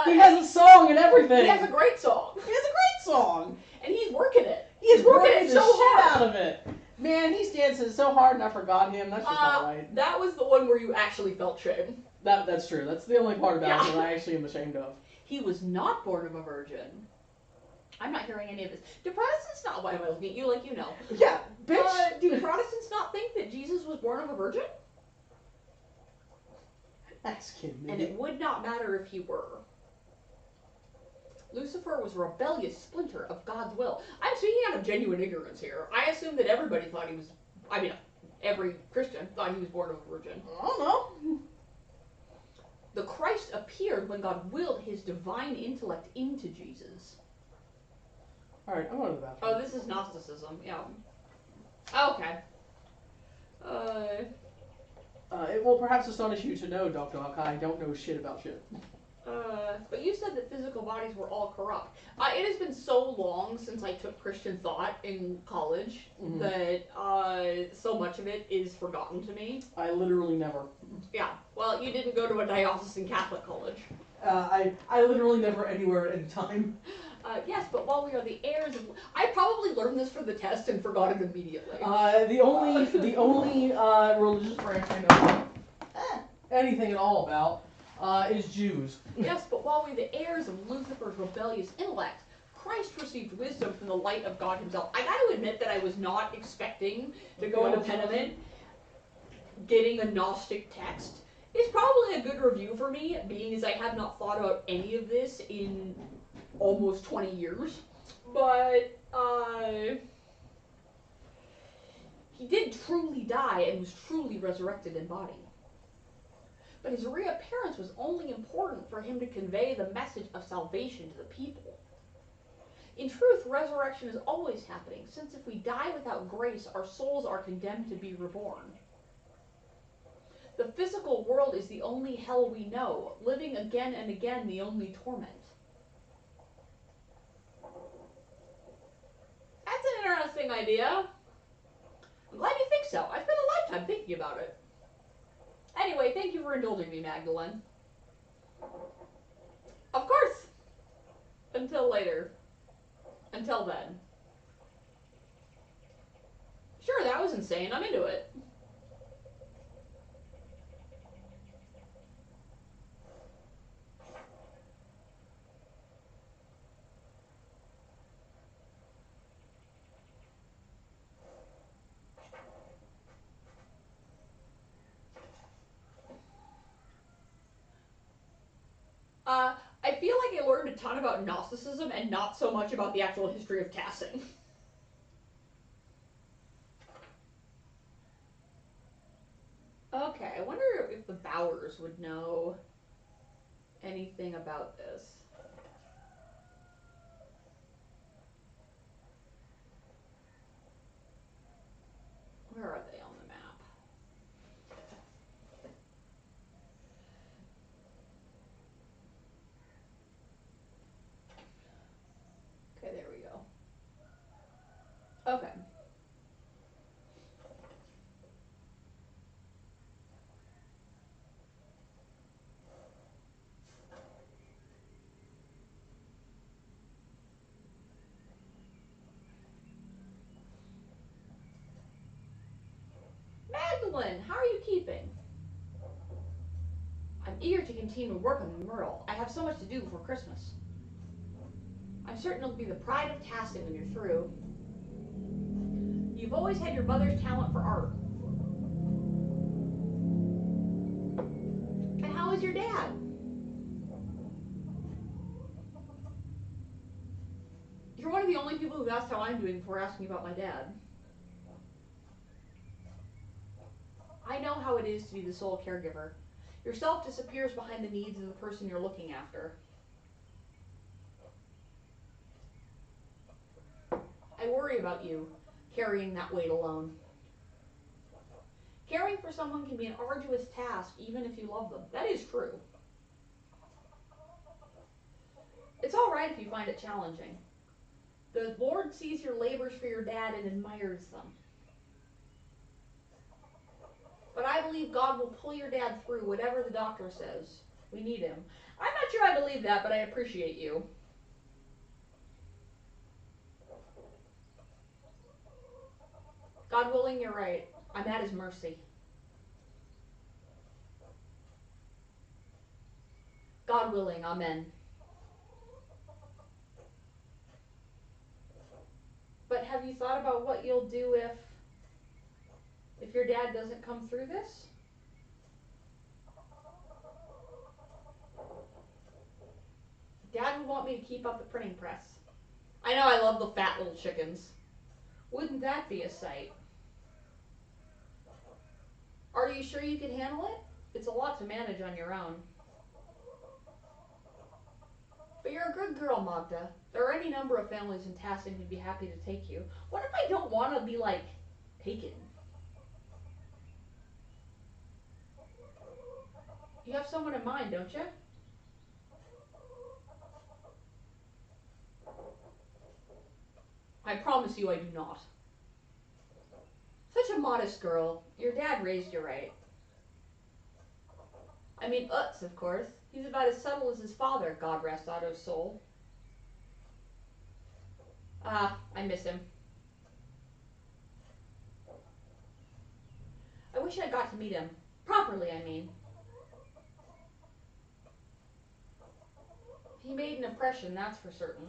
He has a song and everything.
He has a great song.
He has a great song.
And he's working it.
He's
working
working
it
the
so
shit
hard.
out of it. Man, he's dancing so hard and I forgot him. That's just not right.
That was the one where you actually felt shame.
That's true. That's the only part about
Yeah.
it that I actually am ashamed of.
He was not born of a virgin. I'm not hearing any of this. Do Protestants not? Why am I looking at you like you know?
Yeah, bitch.
Do Protestants not think that Jesus was born of a virgin?
Ask him.
And it would not matter if he were. Lucifer was a rebellious splinter of God's will. I'm speaking out of genuine ignorance here. I assume that everybody thought he was, I mean, every Christian thought he was born of a virgin.
I don't know.
The Christ appeared when God willed his divine intellect into Jesus.
Alright, I'm going to the bathroom.
Oh, this is Gnosticism, yeah. Okay.
It will perhaps astonish you to know, Dr. Hawk, I don't know shit about shit.
But you said that physical bodies were all corrupt. It has been so long since I took Christian thought in college that so much of it is forgotten to me.
I literally never.
Yeah, well, you didn't go to a diocesan Catholic college.
I literally never anywhere at any time.
Yes, but while we are the heirs of... I probably learned this for the test and forgot it immediately.
The only religious branch I know anything at all about is Jews.
Yes, but while we're the heirs of Lucifer's rebellious intellect, Christ received wisdom from the light of God himself. I gotta admit that I was not expecting to go into Pentiment getting a Gnostic text. It's probably a good review for me, being as I have not thought about any of this in almost 20 years. But, he did truly die and was truly resurrected in body. But his reappearance was only important for him to convey the message of salvation to the people. In truth, resurrection is always happening, since if we die without grace, our souls are condemned to be reborn. The physical world is the only hell we know, living again and again the only torment. That's an interesting idea. I'm glad you think so. I spent a lifetime thinking about it. Anyway, thank you for indulging me, Magdalene. Of course. Until later. Until then. Sure, that was insane. I'm into it. I feel like I learned a ton about Gnosticism and not so much about the actual history of Tassing. Okay, I wonder if the Bowers would know anything about this. Where are they on the map? Okay, there we go. Okay. Magdalene, how are you keeping? I'm eager to continue to work on the mural. I have so much to do before Christmas. I'm certain it'll be the pride of Tassing when you're through. You've always had your mother's talent for art. And how is your dad? You're one of the only people who've asked how I'm doing before asking about my dad. I know how it is to be the sole caregiver. Yourself disappears behind the needs of the person you're looking after. I worry about you, carrying that weight alone. Caring for someone can be an arduous task, even if you love them. That is true. It's alright if you find it challenging. The Lord sees your labors for your dad and admires them. But I believe God will pull your dad through whatever the doctor says. We need him. I'm not sure I believe that, but I appreciate you. God willing, you're right. I'm at his mercy. God willing, amen. But have you thought about what you'll do if your dad doesn't come through this? Dad would want me to keep up the printing press. I know I love the fat little chickens. Wouldn't that be a sight? Are you sure you can handle it? It's a lot to manage on your own. But you're a good girl, Magda. There are any number of families in Tassin who'd be happy to take you. What if I don't want to be, like, taken? You have someone in mind, don't you? I promise you I do not. Such a modest girl. Your dad raised you right. I mean, Utz, of course. He's about as subtle as his father, God rest Otto's soul. Ah, I miss him. I wish I got to meet him. Properly, I mean. He made an impression, that's for certain.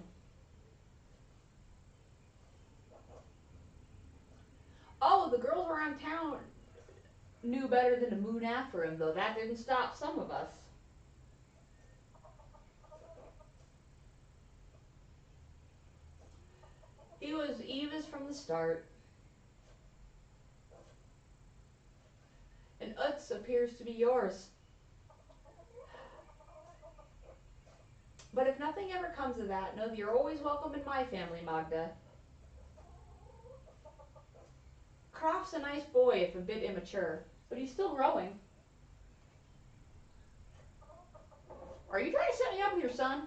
Oh, the girls around town knew better than to moon after him, though that didn't stop some of us. He was Eva's from the start. And Utz appears to be yours. But if nothing ever comes of that, know that you're always welcome in my family, Magda. Croft's a nice boy, if a bit immature, but he's still growing. Are you trying to set me up with your son?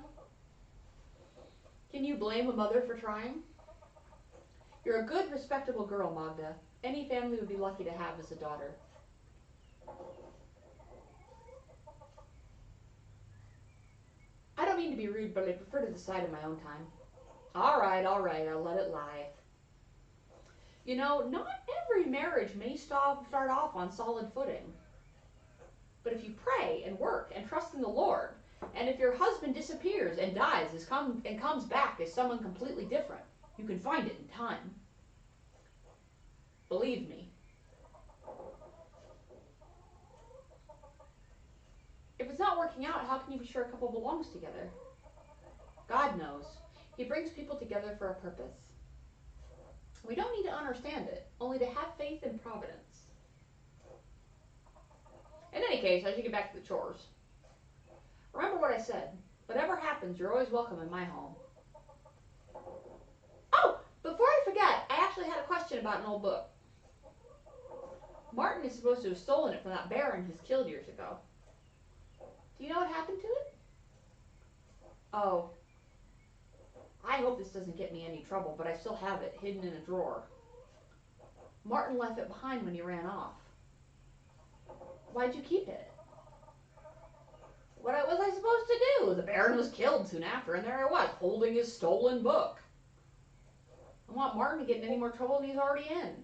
Can you blame a mother for trying? You're a good, respectable girl, Magda. Any family would be lucky to have as a daughter. I don't mean to be rude, but I prefer to decide in my own time. All right, I'll let it lie. You know, not every marriage may start off on solid footing. But if you pray and work and trust in the Lord, and if your husband disappears and dies and comes back as someone completely different, you can find it in time. Believe me. If it's not working out, how can you be sure a couple belongs together? God knows. He brings people together for a purpose. We don't need to understand it, only to have faith in providence. In any case, I should get back to the chores. Remember what I said. Whatever happens, you're always welcome in my home. Oh, before I forget, I actually had a question about an old book. Martin is supposed to have stolen it from that baron he's killed years ago. Do you know what happened to it? Oh. I hope this doesn't get me any trouble, but I still have it hidden in a drawer. Martin left it behind when he ran off. Why'd you keep it? What was I supposed to do? The baron was killed soon after, and there I was, holding his stolen book. I want Martin to get in any more trouble than he's already in.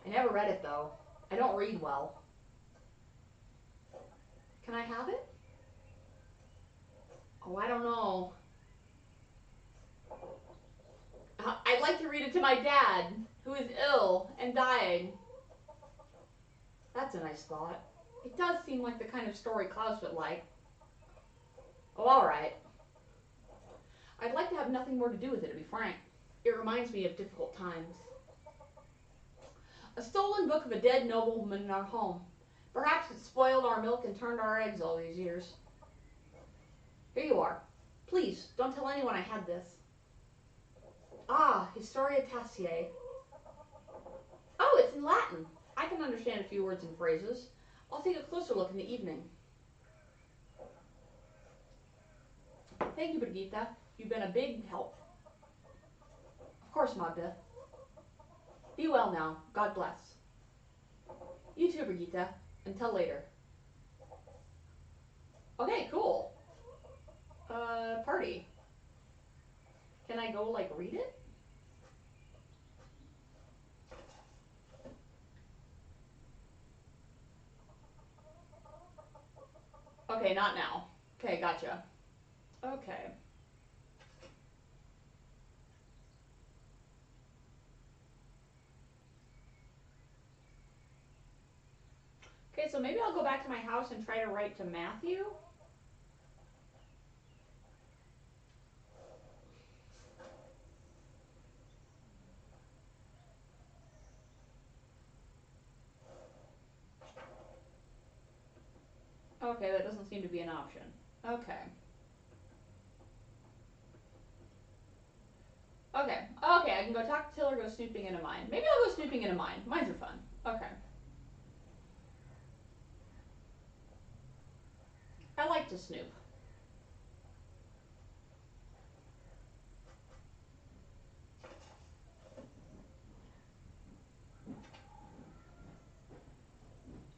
I never read it, though. I don't read well. Can I have it? Oh, I don't know. I'd like to read it to my dad, who is ill and dying. That's a nice thought. It does seem like the kind of story Klaus would like. Oh, all right. I'd like to have nothing more to do with it, to be frank. It reminds me of difficult times. A stolen book of a dead nobleman in our home. Perhaps it spoiled our milk and turned our eggs all these years. Here you are. Please, don't tell anyone I had this. Ah, Historia Tassiae. Oh, it's in Latin. I can understand a few words and phrases. I'll take a closer look in the evening. Thank you, Brigitte. You've been a big help. Of course, Magda. Be well now. God bless. You too, Brigitte. Until later. Okay, cool. Party. Can I go, like, read it? Okay, not now. Okay, gotcha. Okay. Okay, so maybe I'll go back to my house and try to write to Matthew. Okay, that doesn't seem to be an option. Okay. Okay, I can go talk to Till or go snooping into mine. Maybe I'll go snooping into mine. Mines are fun. Okay. I like to snoop.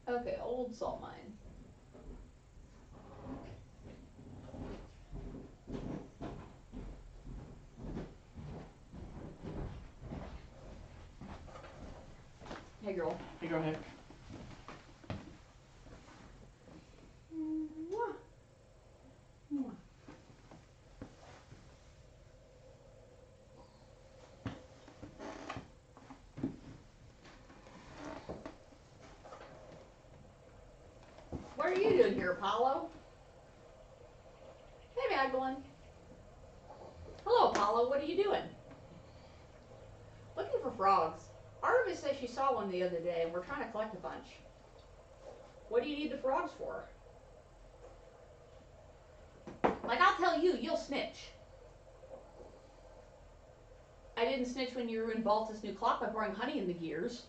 Okay, old salt mine. Hey, girl.
Hey, go ahead.
Mwah. Mwah. What are you doing here, Apollo? Hey, Magdalene. Hello, Apollo. What are you doing? Looking for frogs. Artemis says she saw one the other day, and we're trying to collect a bunch. What do you need the frogs for? Like, I'll tell you, you'll snitch. I didn't snitch when you ruined Baltus' new clock by pouring honey in the gears.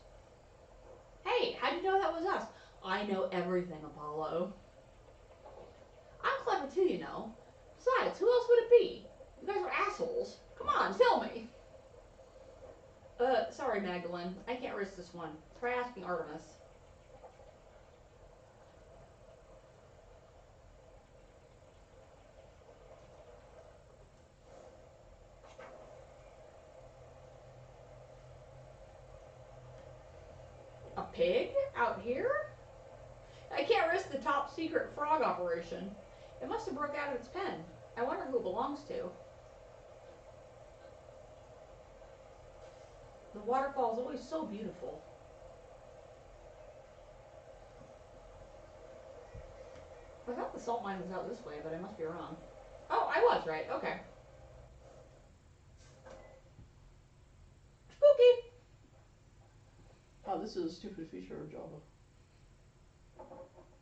Hey, how'd you know that was us? I know everything, Apollo. I'm clever too, you know. Besides, who else would it be? You guys are assholes. Come on, tell me. Sorry, Magdalene. I can't risk this one. Try asking Artemis. A pig? Out here? I can't risk the top secret frog operation. It must have broke out of its pen. I wonder who it belongs to. The waterfall is always so beautiful. I thought the salt mine was out this way, but I must be wrong. Oh, I was right. Okay. Spooky!
Oh, this is a stupid feature of Java.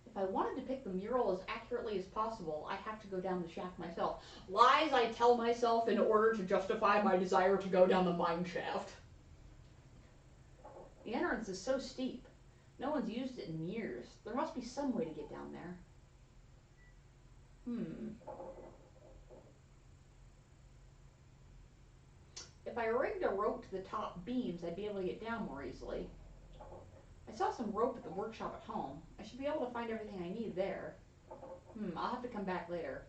If I wanted to pick the mural as accurately as possible, I have to go down the shaft myself. Lies I tell myself in order to justify my desire to go down the mine shaft. The entrance is so steep. No one's used it in years. There must be some way to get down there. If I rigged a rope to the top beams, I'd be able to get down more easily. I saw some rope at the workshop at home. I should be able to find everything I need there. I'll have to come back later.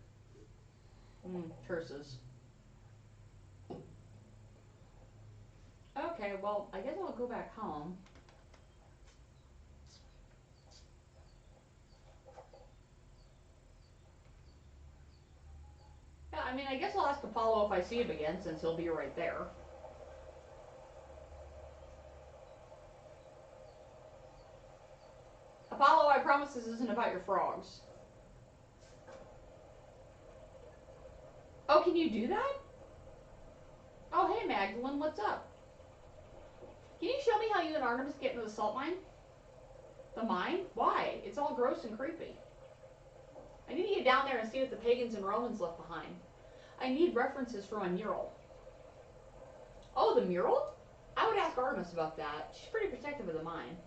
Curses. Okay, well, I guess I'll go back home. Yeah, I mean, I guess I'll ask Apollo if I see him again, since he'll be right there. Apollo, I promise this isn't about your frogs. Oh, can you do that? Oh, hey, Magdalene, what's up? Can you show me how you and Artemis get into the salt mine? The mine? Why? It's all gross and creepy. I need to get down there and see what the pagans and Romans left behind. I need references for my mural. Oh, the mural? I would ask Artemis about that. She's pretty protective of the mine.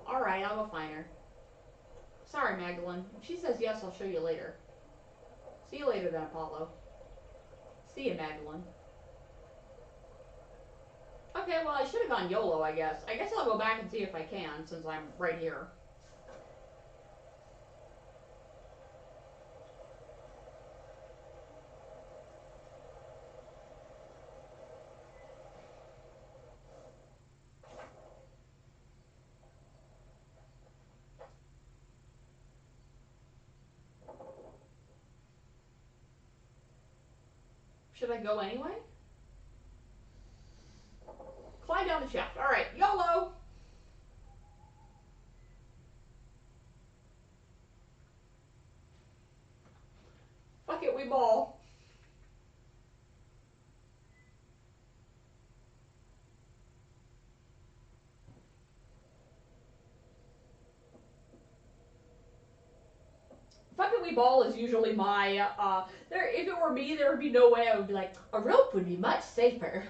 Alright, I'll go find her. Sorry, Magdalene. If she says yes, I'll show you later. See you later then, Apollo. See you, Magdalene. Okay, well, I should have gone YOLO, I guess. I guess I'll go back and see if I can, since I'm right here. Should I go anyway? Climb down the shaft. Alright, YOLO! Fuck it, we ball. Fuck it, we ball is usually my, if it were me, there would be no way I would be like, a rope would be much safer.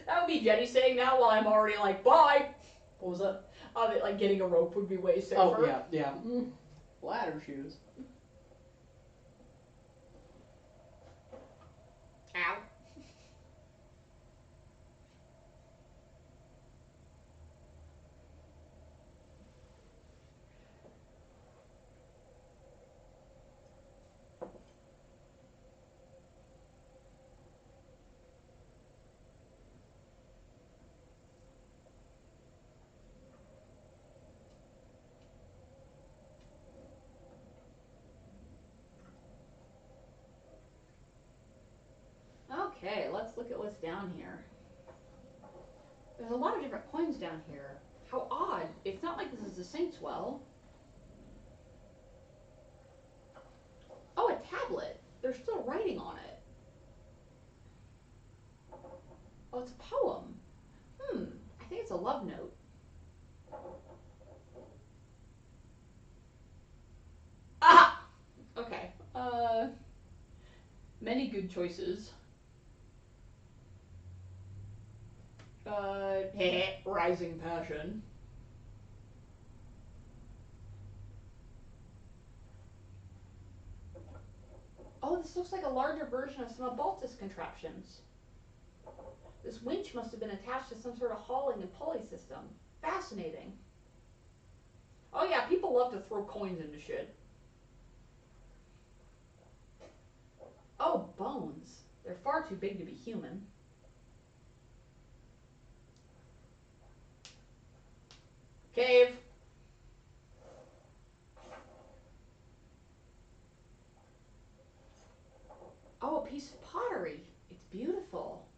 That would be Jenny saying that while I'm already like, bye!
What was that?
Like getting a rope would be way safer.
Oh, yeah, yeah. Ladder shoes.
Ow. Okay, let's look at what's down here. There's a lot of different coins down here. How odd. It's not like this is the Saints' Well. Oh, a tablet. There's still writing on it. Oh, it's a poem. I think it's a love note. Ah! Okay. Many good choices. Rising passion. Oh, this looks like a larger version of some Abaltus contraptions. This winch must have been attached to some sort of hauling and pulley system. Fascinating. Oh yeah, people love to throw coins into shit. Oh, bones. They're far too big to be human. Cave. Oh, a piece of pottery. It's beautiful.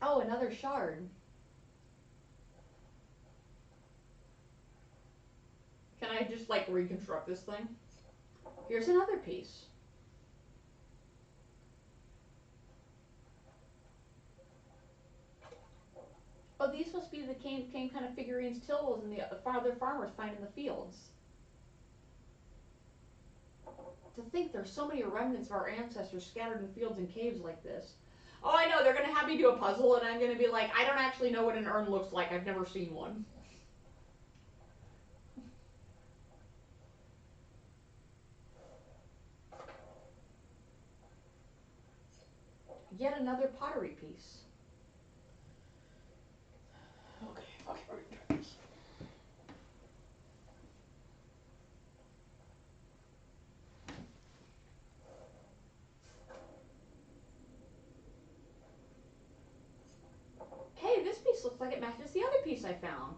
Oh, another shard. Can I just like reconstruct this thing? Here's another piece. Oh, these must be the same kind of figurines Tills and the other farmers find in the fields. To think there's so many remnants of our ancestors scattered in fields and caves like this. Oh, I know, they're going to have me do a puzzle and I'm going to be like, I don't actually know what an urn looks like. I've never seen one. Yet another pottery piece.
Okay, we're gonna try this.
Hey, this piece looks like it matches the other piece I found.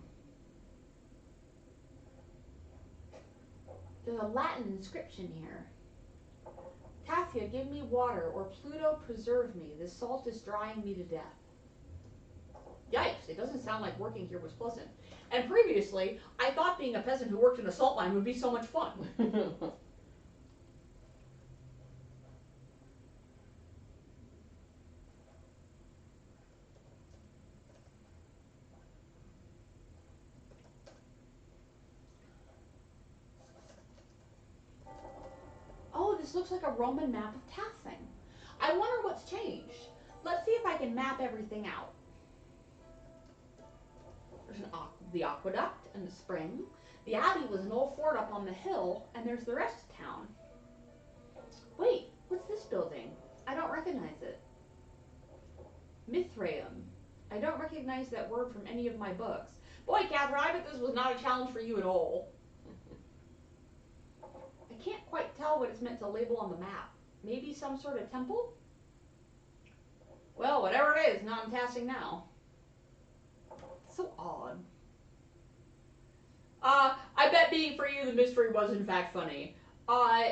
There's a Latin inscription here. Tathia, give me water, or Pluto, preserve me. This salt is drying me to death. Yikes, it doesn't sound like working here was pleasant. And previously, I thought being a peasant who worked in a salt mine would be so much fun. Oh, this looks like a Roman map of Tathing. I wonder what's changed. Let's see if I can map everything out. the aqueduct and the spring. The abbey was an old fort up on the hill, and there's the rest of town. Wait, what's this building? I don't recognize it. Mithraeum. I don't recognize that word from any of my books. Boy, Catherine, I bet this was not a challenge for you at all. I can't quite tell what it's meant to label on the map. Maybe some sort of temple? Well, whatever it is, not in tasking now. So odd. I bet being for you, the mystery was in fact funny.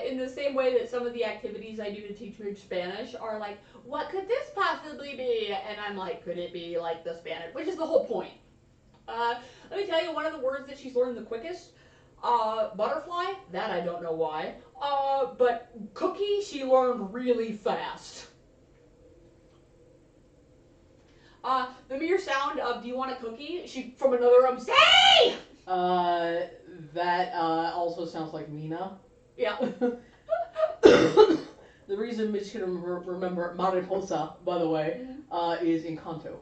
In the same way that some of the activities I do to teach Ridge Spanish are like, what could this possibly be? And I'm like, could it be like the Spanish? Which is the whole point. Let me tell you, one of the words that she's learned the quickest, butterfly, that I don't know why. But cookie, she learned really fast. The mere sound of, do you want a cookie? She, from another room, say!
That also sounds like Mina.
Yeah.
The reason Mitch can remember Mariposa, by the way, is Encanto.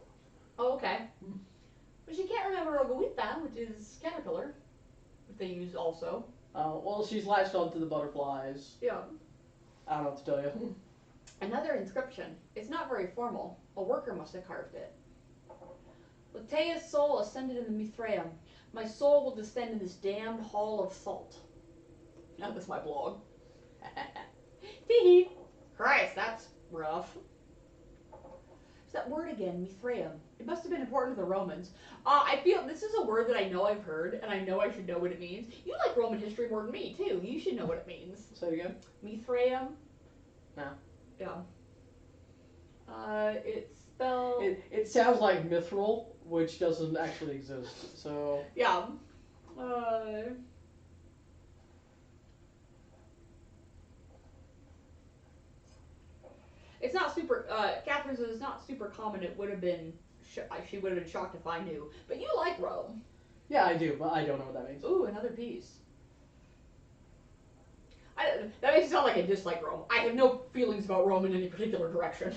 Oh, okay. But she can't remember Ogoita, which is caterpillar, which they use also.
Well, she's latched onto the butterflies.
Yeah.
I don't know what to tell you.
Another inscription. It's not very formal. A worker must have carved it. Latea's soul ascended in the Mithraeum. My soul will descend in this damned hall of salt. Now that's my blog. Tee-hee. Christ, that's rough. It's that word again, Mithraeum. It must have been important to the Romans. I feel this is a word that I know I've heard, and I know I should know what it means. You like Roman history more than me, too. You should know what it means.
Say it again.
Mithraeum.
No.
Yeah. It's spelled...
It sounds like mithril, which doesn't actually exist, so...
Yeah. It's not super... Catherine says it's not super common. It would have been... she would have been shocked if I knew. But you like Rome.
Yeah, I do, but I don't know what that means.
Ooh, another piece. That makes it sound like I dislike Rome. I have no feelings about Rome in any particular direction.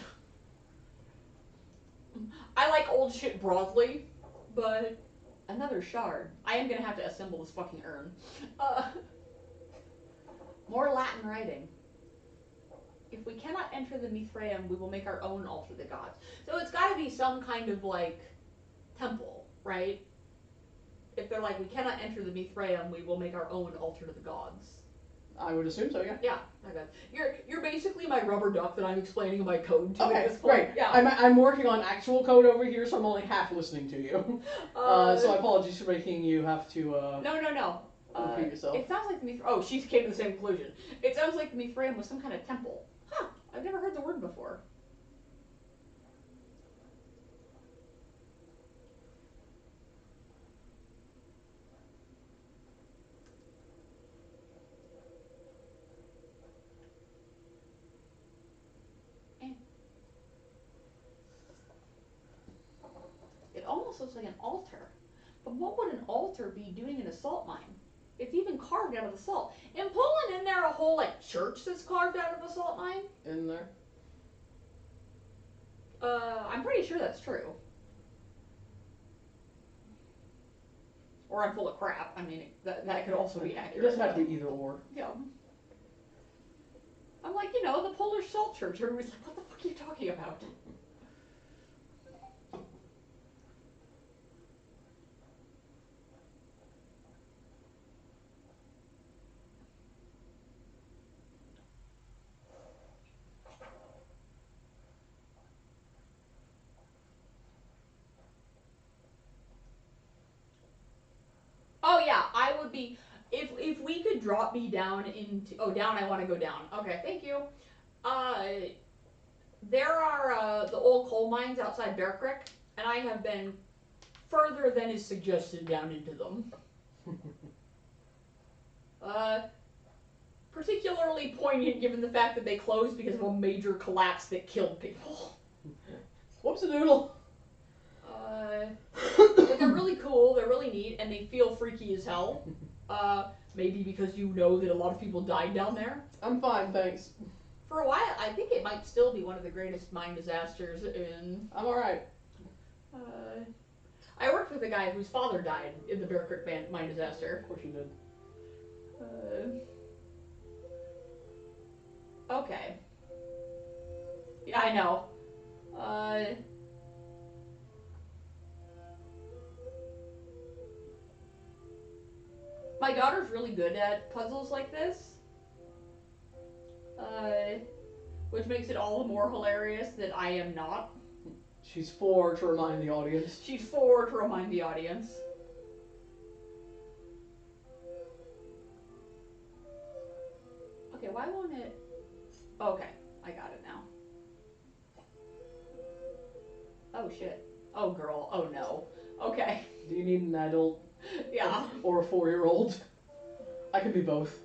I like old shit broadly, but another shard. I am gonna have to assemble this fucking urn. More Latin writing. If we cannot enter the Mithraeum, we will make our own altar to the gods. So it's gotta be some kind of, like, temple, right? If they're like, we cannot enter the Mithraeum, we will make our own altar to the gods.
I would assume so, yeah.
Yeah, okay. You're basically my rubber duck that I'm explaining my code to
Okay,
at this point.
great.
Yeah.
I'm working on actual code over here, so I'm only half listening to you. So apologies for making you have to,
No.
repeat yourself.
It sounds like the Mithraeum... Oh, she came to the same conclusion. It sounds like the Mithraeum was some kind of temple. Huh, I've never heard the word before. It almost looks like an altar. But what would an altar be doing in a salt mine? It's even carved out of the salt. In Poland, isn't there a whole, like, church that's carved out of a salt mine?
In there?
I'm pretty sure that's true. Or I'm full of crap. I mean, that could also be accurate.
It doesn't have to be either or.
Yeah. I'm like, the Polish salt church. Everybody's like, what the fuck are you talking about? Oh yeah, I would be, if we could drop me down into, down, I want to go down. Okay, thank you. There are the old coal mines outside Bear Creek, and I have been further than is suggested down into them. Particularly poignant given the fact that they closed because of a major collapse that killed people.
Whoops-a-doodle.
But they're really cool, they're really neat, and they feel freaky as hell. Maybe because you know that a lot of people died down there.
I'm fine, thanks.
For a while, I think it might still be one of the greatest mine disasters in...
I'm alright.
I worked with a guy whose father died in the Bear Creek mine disaster.
Of course you did.
Okay. Yeah, I know. My daughter's really good at puzzles like this. Which makes it all the more hilarious that I am not.
She's 4 to remind the audience.
She's 4 to remind the audience. Okay, why won't it? Okay, I got it now. Oh shit. Oh girl. Oh no. Okay.
Do you need an adult?
Yeah.
Or a 4-year-old? I can be both.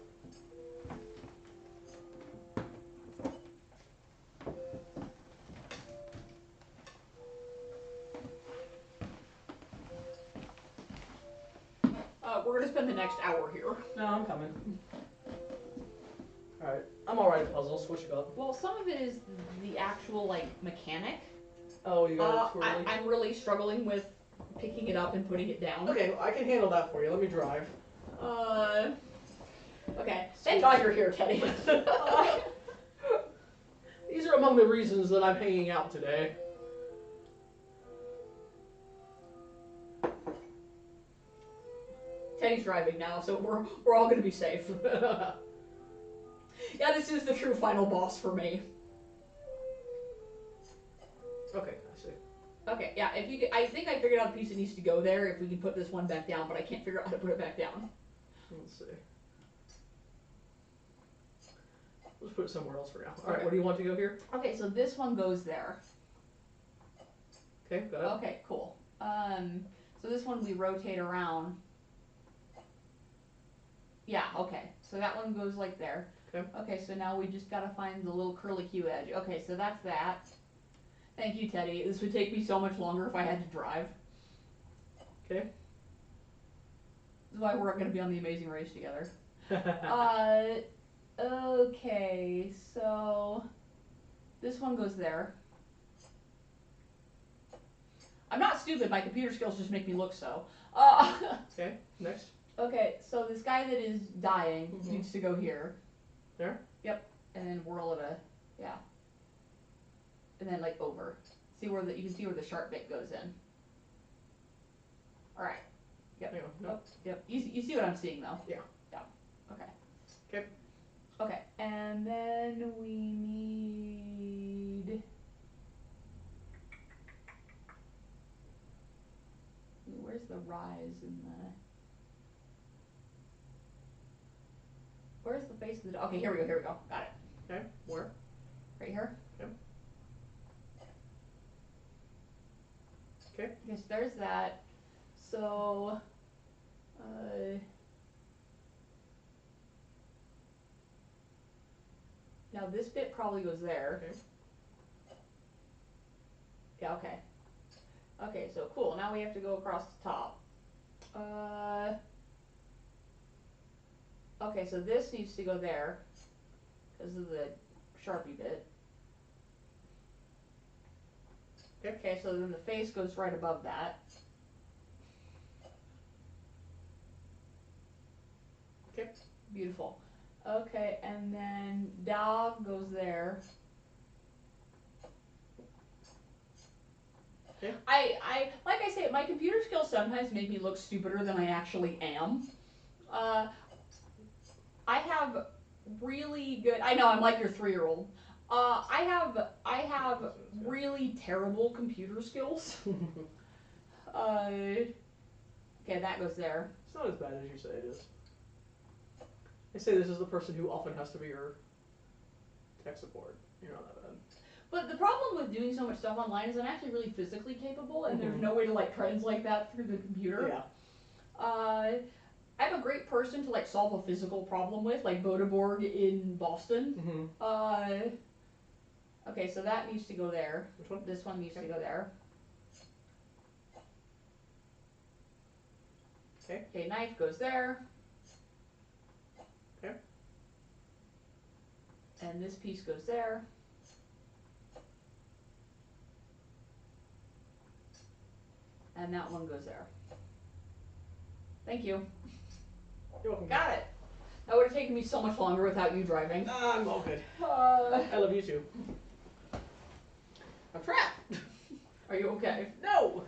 We're gonna spend the next hour here.
No, I'm coming. Alright. I'm alright at puzzles. What you got?
Well, some of it is the actual, like, mechanic.
Oh, you got it twirly?
I'm really struggling with picking it up and putting it down.
Okay, I can handle that for you. Let me drive.
Okay. Thank God you're here, Teddy.
These are among the reasons that I'm hanging out today.
Teddy's driving now, so we're all gonna be safe. Yeah, this is the true final boss for me.
Okay, I see.
Okay, yeah, if you could, I think I figured out a piece that needs to go there if we can put this one back down, but I can't figure out how to put it back down.
Let's see. Let's put it somewhere else for now. Alright,
Okay.
where do you want to go here?
Okay, so this one goes there.
Okay, got it.
Okay, cool. So this one we rotate around. Yeah, okay. So that one goes like there.
Okay.
Okay, so now we just gotta find the little curlicue edge. Okay, so that's that. Thank you, Teddy. This would take me so much longer if I had to drive.
Okay.
This is why we're gonna be on The Amazing Race together. Okay, so this one goes there. I'm not stupid, my computer skills just make me look so.
Okay, next.
Okay, so this guy that is dying needs to go here.
There?
Yep, and then whirl it yeah. And then like over. See where you can see where the sharp bit goes in. Alright. Yep.
Hang on, no.
Oh, yep. You see what I'm seeing though?
Yeah.
Yeah. Okay.
Okay.
Okay, and then we need... Where's the rise in the... Where's the face of the... Okay, here we go, got it.
Okay, where?
Right here?
Okay. Okay.
Yes, there's that. So... Now this bit probably goes there.
Okay.
Yeah, okay. Okay, so cool. Now we have to go across the top. Okay, so this needs to go there because of the Sharpie bit. Okay, so then the face goes right above that.
Okay.
Beautiful. Okay, and then dog goes there.
Okay.
I like I say, my computer skills sometimes make me look stupider than I actually am. I have really good. I know I'm like your 3-year-old. I have really terrible computer skills. Okay, that goes there.
It's not as bad as you say it is. I say this is the person who often has to be your tech support. You're not that bad.
But the problem with doing so much stuff online is I'm actually really physically capable, and there's no way to like translate that through the computer.
Yeah.
I'm a great person to like solve a physical problem with, like Bodeborg in Boston.
Mm-hmm.
Okay, so that needs to go there.
Which one?
This one needs to go there.
Okay.
Okay, knife goes there.
Okay.
And this piece goes there. And that one goes there. Thank you.
You're welcome.
Got it. That would have taken me so much longer without you driving.
I'm all good. I love you too. I'm trapped.
Are you okay?
No.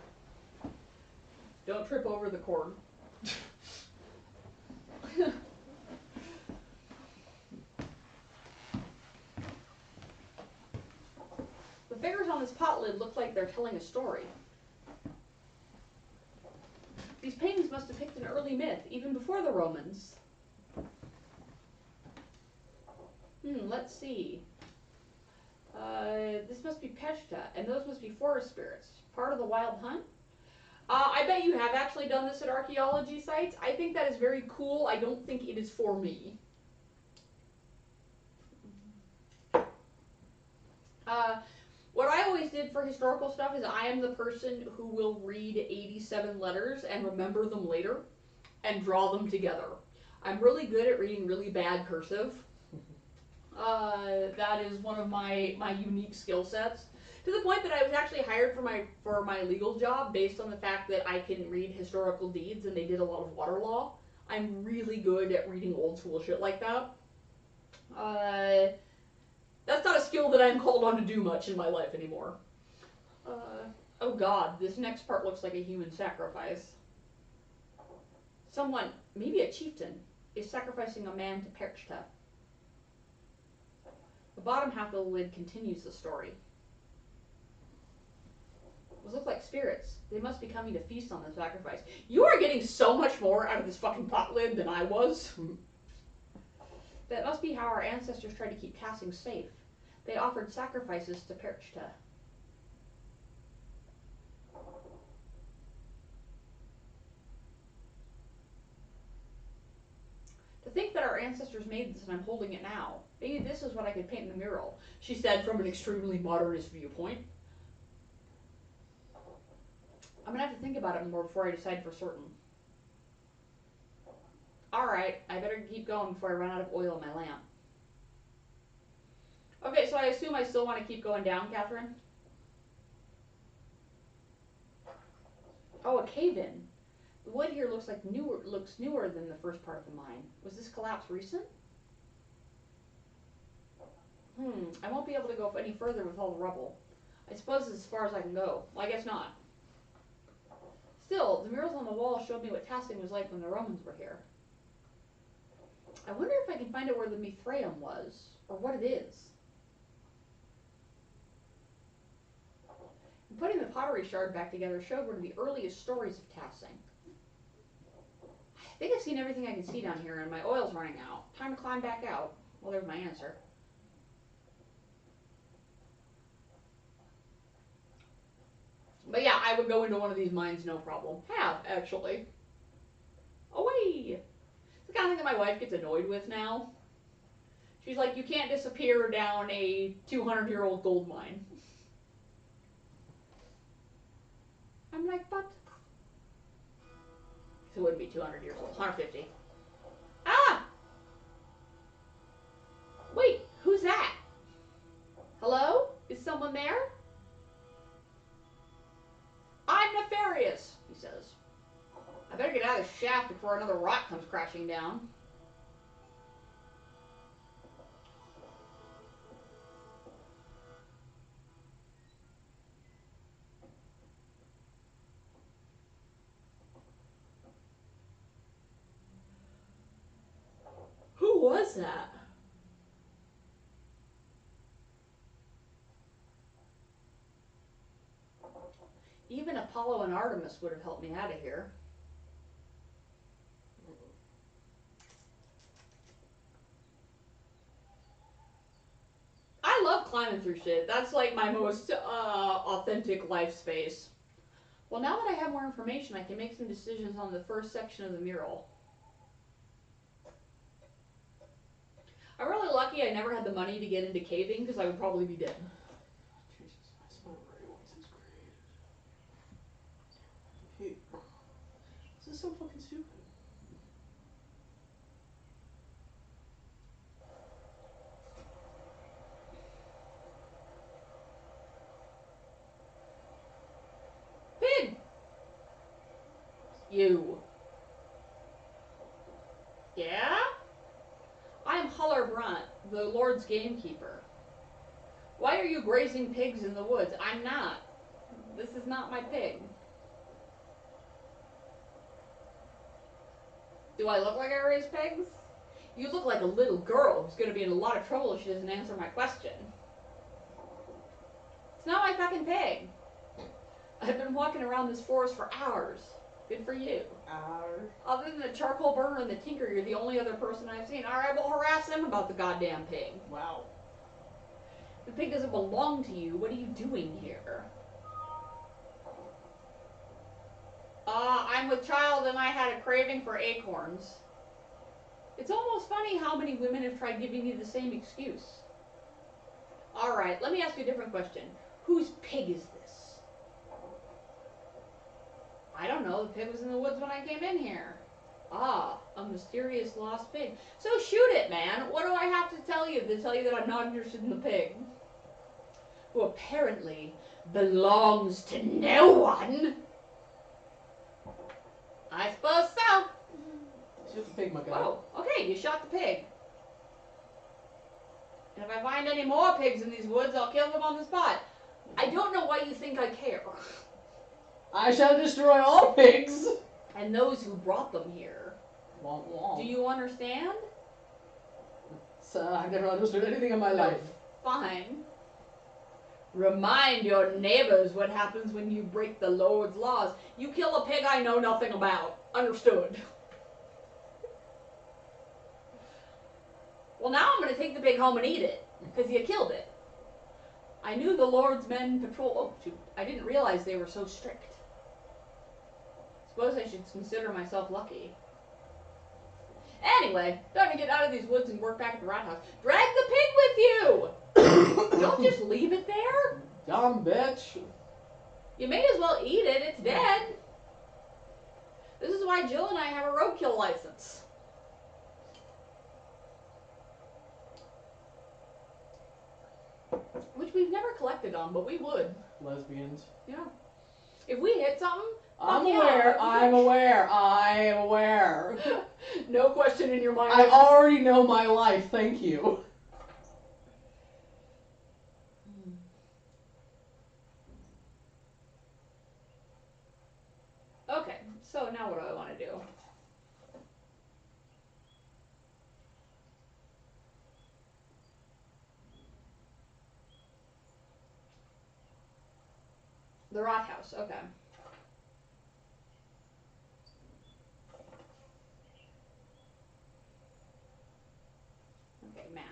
Don't trip over the cord. The figures on this pot lid look like they're telling a story. These paintings must depict an early myth, even before the Romans. Let's see. This must be Peshta, and those must be forest spirits. Part of the wild hunt? I bet you have actually done this at archaeology sites. I think that is very cool. I don't think it is for me. What I always did for historical stuff is I am the person who will read 87 letters and remember them later and draw them together. I'm really good at reading really bad cursive. That is one of my unique skill sets. To the point that I was actually hired for my legal job based on the fact that I can read historical deeds and they did a lot of water law. I'm really good at reading old school shit like that. That's not a skill that I'm called on to do much in my life anymore. Oh god, this next part looks like a human sacrifice. Someone, maybe a chieftain, is sacrificing a man to Perchta. The bottom half of the lid continues the story. Those look like spirits. They must be coming to feast on the sacrifice. You are getting so much more out of this fucking pot lid than I was. That must be how our ancestors tried to keep passing safe. They offered sacrifices to Perchta. To think that our ancestors made this and I'm holding it now. Maybe this is what I could paint in the mural, she said from an extremely modernist viewpoint. I'm gonna have to think about it more before I decide for certain. Alright, I better keep going before I run out of oil in my lamp. Okay, so I assume I still want to keep going down, Catherine? Oh, a cave-in. The wood here looks newer than the first part of the mine. Was this collapse recent? I won't be able to go any further with all the rubble. I suppose it's as far as I can go. Well, I guess not. Still, the murals on the wall showed me what Tassin was like when the Romans were here. I wonder if I can find out where the Mithraeum was, or what it is. And putting the pottery shard back together showed one of the earliest stories of Tassing. I think I've seen everything I can see down here, and my oil's running out. Time to climb back out. Well, there's my answer. But yeah, I would go into one of these mines, no problem. Have, actually. Away! It's the kind of thing that my wife gets annoyed with now. She's like, you can't disappear down a 200-year-old gold mine. I'm like, but... It wouldn't be 200 years old. 150. Ah! Wait, who's that? Hello? Is someone there? I'm nefarious, he says. I better get out of this shaft before another rock comes crashing down. Who was that? Even Apollo and Artemis would have helped me out of here. I love climbing through shit. That's like my most authentic life space. Well, now that I have more information, I can make some decisions on the first section of the mural. I'm really lucky I never had the money to get into caving because I would probably be dead.
Jesus, I smell right once it's created. Hey, this is so fucking stupid.
Pig! You. Yeah? I am Huller the Lord's gamekeeper. Why are you grazing pigs in the woods? I'm not. This is not my pig. Do I look like I raise pigs? You look like a little girl who's going to be in a lot of trouble if she doesn't answer my question. It's not my fucking pig. I've been walking around this forest for hours. Good for you.
Hours.
Other than the charcoal burner and the tinker, you're the only other person I've seen. Alright, we'll harass them about the goddamn pig.
Wow.
The pig doesn't belong to you. What are you doing here? I'm with child and I had a craving for acorns. It's almost funny how many women have tried giving me the same excuse. Alright, let me ask you a different question. Whose pig is this? I don't know. The pig was in the woods when I came in here. Ah, a mysterious lost pig. So shoot it, man. What do I have to tell you that I'm not interested in the pig? Who apparently belongs to no one. I suppose so.
Shoot the pig, my guy.
Oh, okay, you shot the pig. And if I find any more pigs in these woods, I'll kill them on the spot. I don't know why you think I care.
I shall destroy all pigs.
And those who brought them here.
Womp womp.
Do you understand?
So I've never understood anything in my life.
Fine. Remind your neighbors what happens when you break the Lord's laws. You kill a pig I know nothing about. Understood. Well, now I'm going to take the pig home and eat it, because you killed it. I knew the Lord's men patrol... Oh, shoot. I didn't realize they were so strict. Suppose I should consider myself lucky. Anyway, time to get out of these woods and work back at the rat house. Drag the pig with you! Don't just leave it there.
Dumb bitch.
You may as well eat it. It's dead. This is why Jill and I have a roadkill license. Which we've never collected on, but we would.
Lesbians.
Yeah. If we hit something,
I'm
yeah.
aware. I'm aware. I am aware.
No question in your mind.
I already know my life. Thank you.
Okay, so now what do I want to do? The rat house, okay. Okay, map.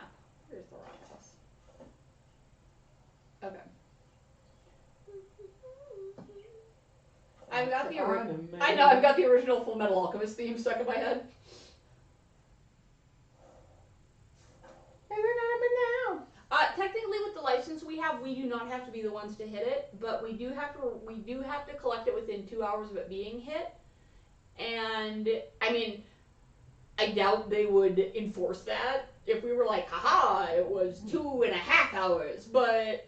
Here's the rat house. Okay. I've got the I know, I've got the original Full Metal Alchemist theme stuck in my head. Technically, with the license we have, we do not have to be the ones to hit it, but we do have to collect it within 2 hours of it being hit. And I mean, I doubt they would enforce that if we were like, haha, it was 2.5 hours. But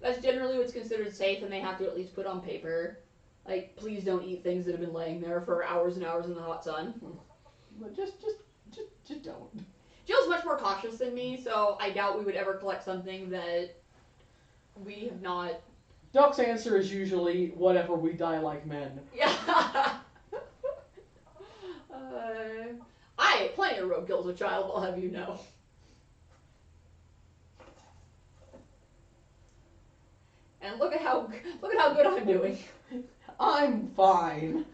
that's generally what's considered safe, and they have to at least put on paper, like, please don't eat things that have been laying there for hours and hours in the hot sun.
But just don't.
Jill's much more cautious than me, so I doubt we would ever collect something that we have not.
Duck's answer is usually, whatever, we die like men.
Yeah. I ate plenty of roadkills as a child, I'll have you know. And look at how good I'm doing.
I'm fine.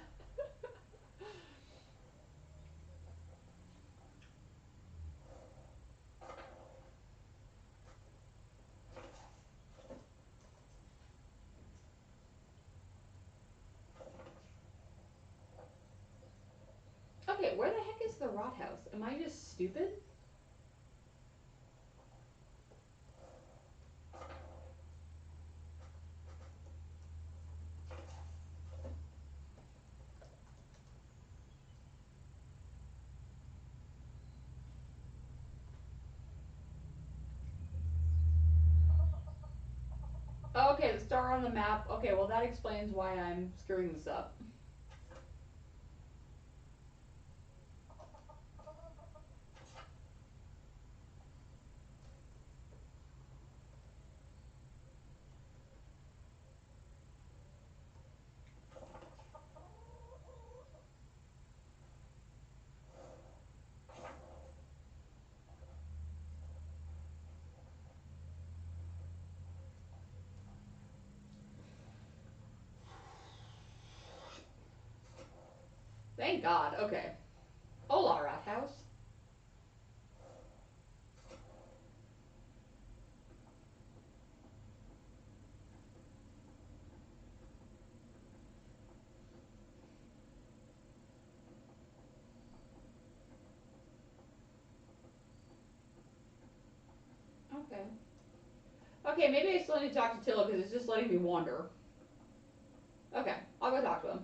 Okay, where the heck is the rot house? Am I just stupid? Okay, the star on the map. Okay, well that explains why I'm screwing this up. Thank God. Okay. Hola, rat house. Okay. Okay, maybe I still need to talk to Tilla because it's just letting me wander. Okay, I'll go talk to him.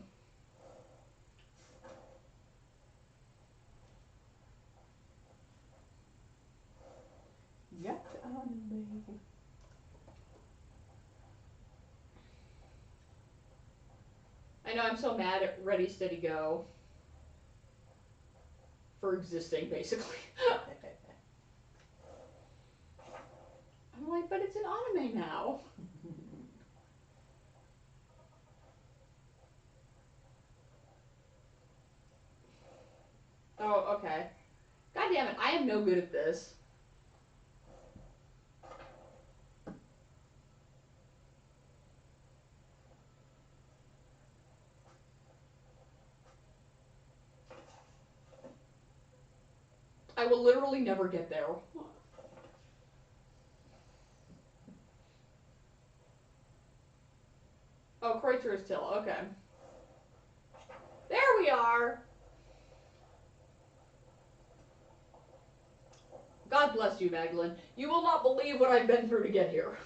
Get on me.
I know I'm so mad at Ready, Steady, Go for existing, basically. I'm like, but it's an anime now. Oh, okay. God damn it, I am no good at this. I will literally never get there. Oh, Kreutzer is Till. Okay. There we are. God bless you, Magdalene. You will not believe what I've been through to get here.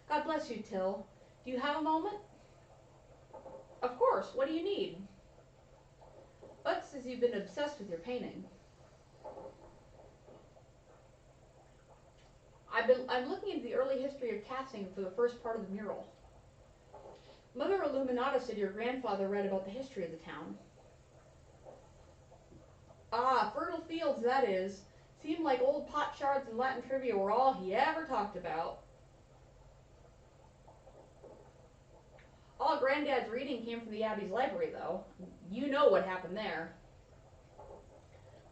God bless you, Till. Do you have a moment? Of course. What do you need? Bud says you've been obsessed with your painting. I'm looking into the early history of casting for the first part of the mural. Mother Illuminata said your grandfather read about the history of the town. Ah, fertile fields, that is. Seemed like old pot shards and Latin trivia were all he ever talked about. All Granddad's reading came from the Abbey's library, though. You know what happened there.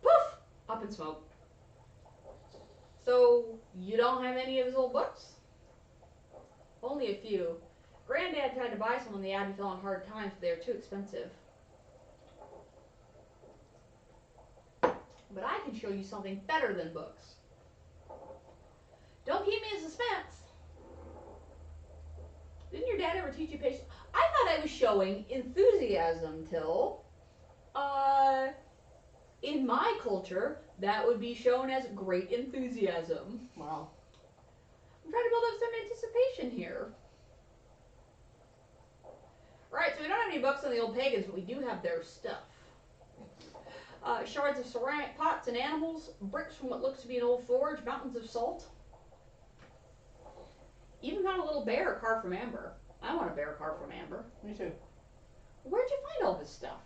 Poof! Up in smoke. So, you don't have any of his old books? Only a few. Granddad tried to buy some when the Abbey fell on hard times, but they were too expensive. But I can show you something better than books. Don't keep me in suspense. Didn't your dad ever teach you patience? I thought I was showing enthusiasm, Till. In my culture, that would be shown as great enthusiasm.
Wow.
I'm trying to build up some anticipation here. Right, so we don't have any books on the old pagans, but we do have their stuff. Shards of ceramic pots and animals, bricks from what looks to be an old forge, mountains of salt. Even found a little bear carved from amber. I want a bear carved from amber.
Me too.
Where'd you find all this stuff?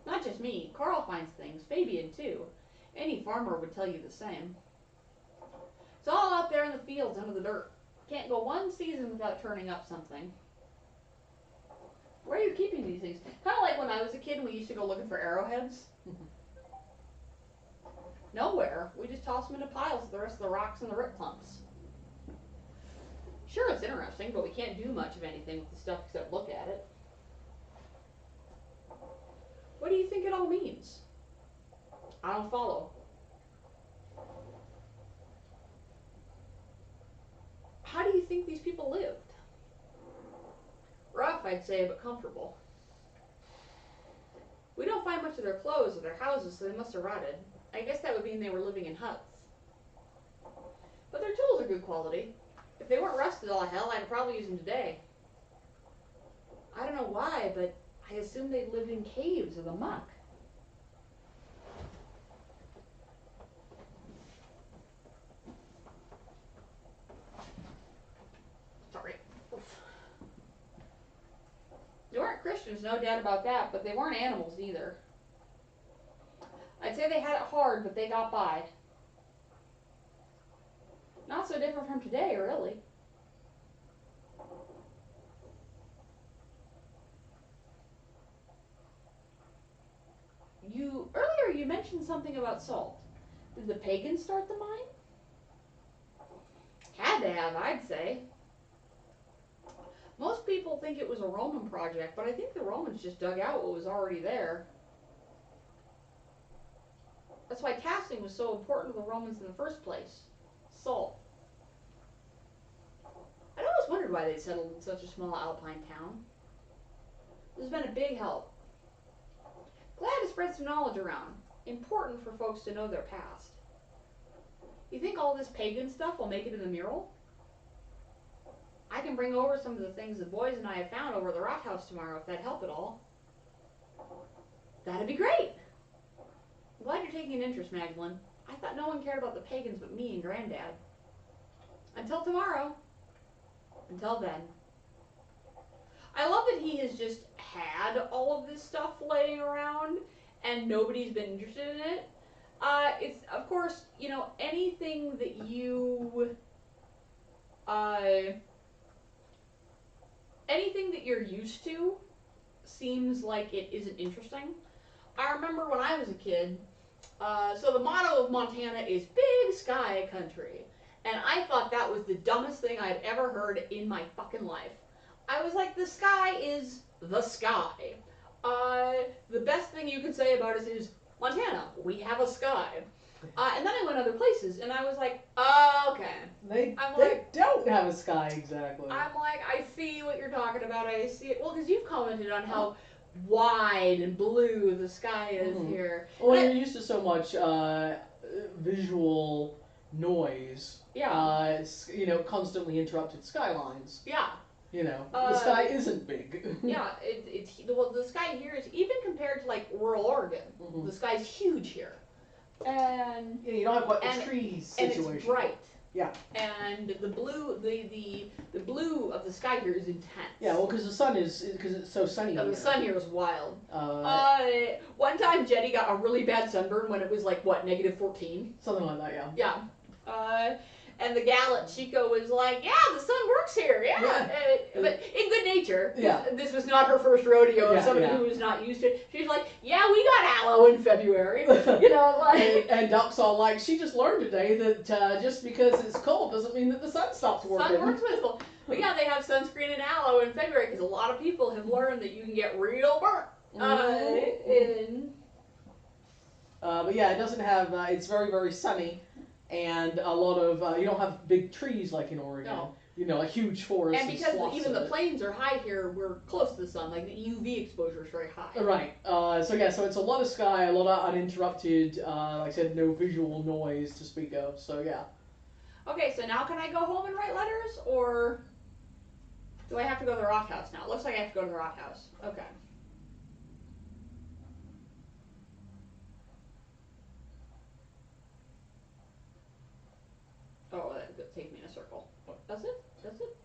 Not just me. Carl finds things. Fabian, too. Any farmer would tell you the same. It's all out there in the fields under the dirt. Can't go one season without turning up something. Where are you keeping these things? Kind of like when I was a kid and we used to go looking for arrowheads. Nowhere. We just toss them into piles with the rest of the rocks and the root clumps. Sure, it's interesting, but we can't do much of anything with the stuff except look at it. What do you think it all means? I don't follow. How do you think these people lived? Rough, I'd say, but comfortable. We don't find much of their clothes or their houses, so they must have rotted. I guess that would mean they were living in huts. But their tools are good quality. If they weren't rusted all hell, I could probably use them today. I don't know why, but I assume they lived in caves or the muck. Sorry. Oof. They weren't Christians, no doubt about that, but they weren't animals either. I'd say they had it hard, but they got by. Not so different from today, really. Earlier you mentioned something about salt. Did the pagans start the mine? Had to have, I'd say. Most people think it was a Roman project, but I think the Romans just dug out what was already there. That's why tasking was so important to the Romans in the first place. Salt. I always wondered why they settled in such a small alpine town. This has been a big help. Glad to spread some knowledge around. Important for folks to know their past. You think all this pagan stuff will make it in the mural? I can bring over some of the things the boys and I have found over at the rock house tomorrow, if that'd help at all. That'd be great! I'm glad you're taking an interest, Magdalene. I thought no one cared about the pagans but me and Granddad. Until tomorrow. Until then. I love that he has just had all of this stuff laying around and nobody's been interested in it. It's, of course, you know, anything that you're used to seems like it isn't interesting. I remember when I was a kid, so the motto of Montana is Big Sky Country. And I thought that was the dumbest thing I'd ever heard in my fucking life. I was like, the sky is the sky. The best thing you can say about us is, Montana, we have a sky. And then I went other places, and I was like, okay.
They
like,
don't have a sky exactly.
I'm like, I see what you're talking about. I see it. Well, because you've commented on how wide and blue the sky is here.
Well, you're used to so much visual noise.
Yeah.
You know, constantly interrupted skylines.
Yeah.
You know, the sky isn't big.
Yeah, the sky here is, even compared to like rural Oregon, the sky's huge here. And
you don't have quite the trees situation.
And it's bright.
Yeah.
And the blue, the blue of the sky here is intense.
Yeah, well, because it's so sunny.
The
here.
sun here is wild. One time Jenny got a really bad sunburn when it was like what, -14.
Something like that, yeah.
Yeah. And the gal at Chico was like, yeah, the sun works here, yeah. But in good nature.
Yeah.
This was not her first rodeo of somebody who was not used to it. She's like, yeah, we got aloe in February. You know, like.
and Duck's all like, she just learned today that just because it's cold doesn't mean that the sun stops working.
Sun works with them. But yeah, they have sunscreen and aloe in February because a lot of people have learned that you can get real burnt.
But yeah, it doesn't have, it's very, very sunny. And a lot of, you don't have big trees like in Oregon.
No.
You know, a huge forest.
And because even the plains are high here, we're close to the sun. Like the UV exposure is very high.
Right. So it's a lot of sky, a lot of uninterrupted, like I said, no visual noise to speak of. So yeah.
Okay, so now can I go home and write letters, or do I have to go to the rock house now? It looks like I have to go to the rock house. Okay. Oh, that could take me in a circle. Does it? Does it?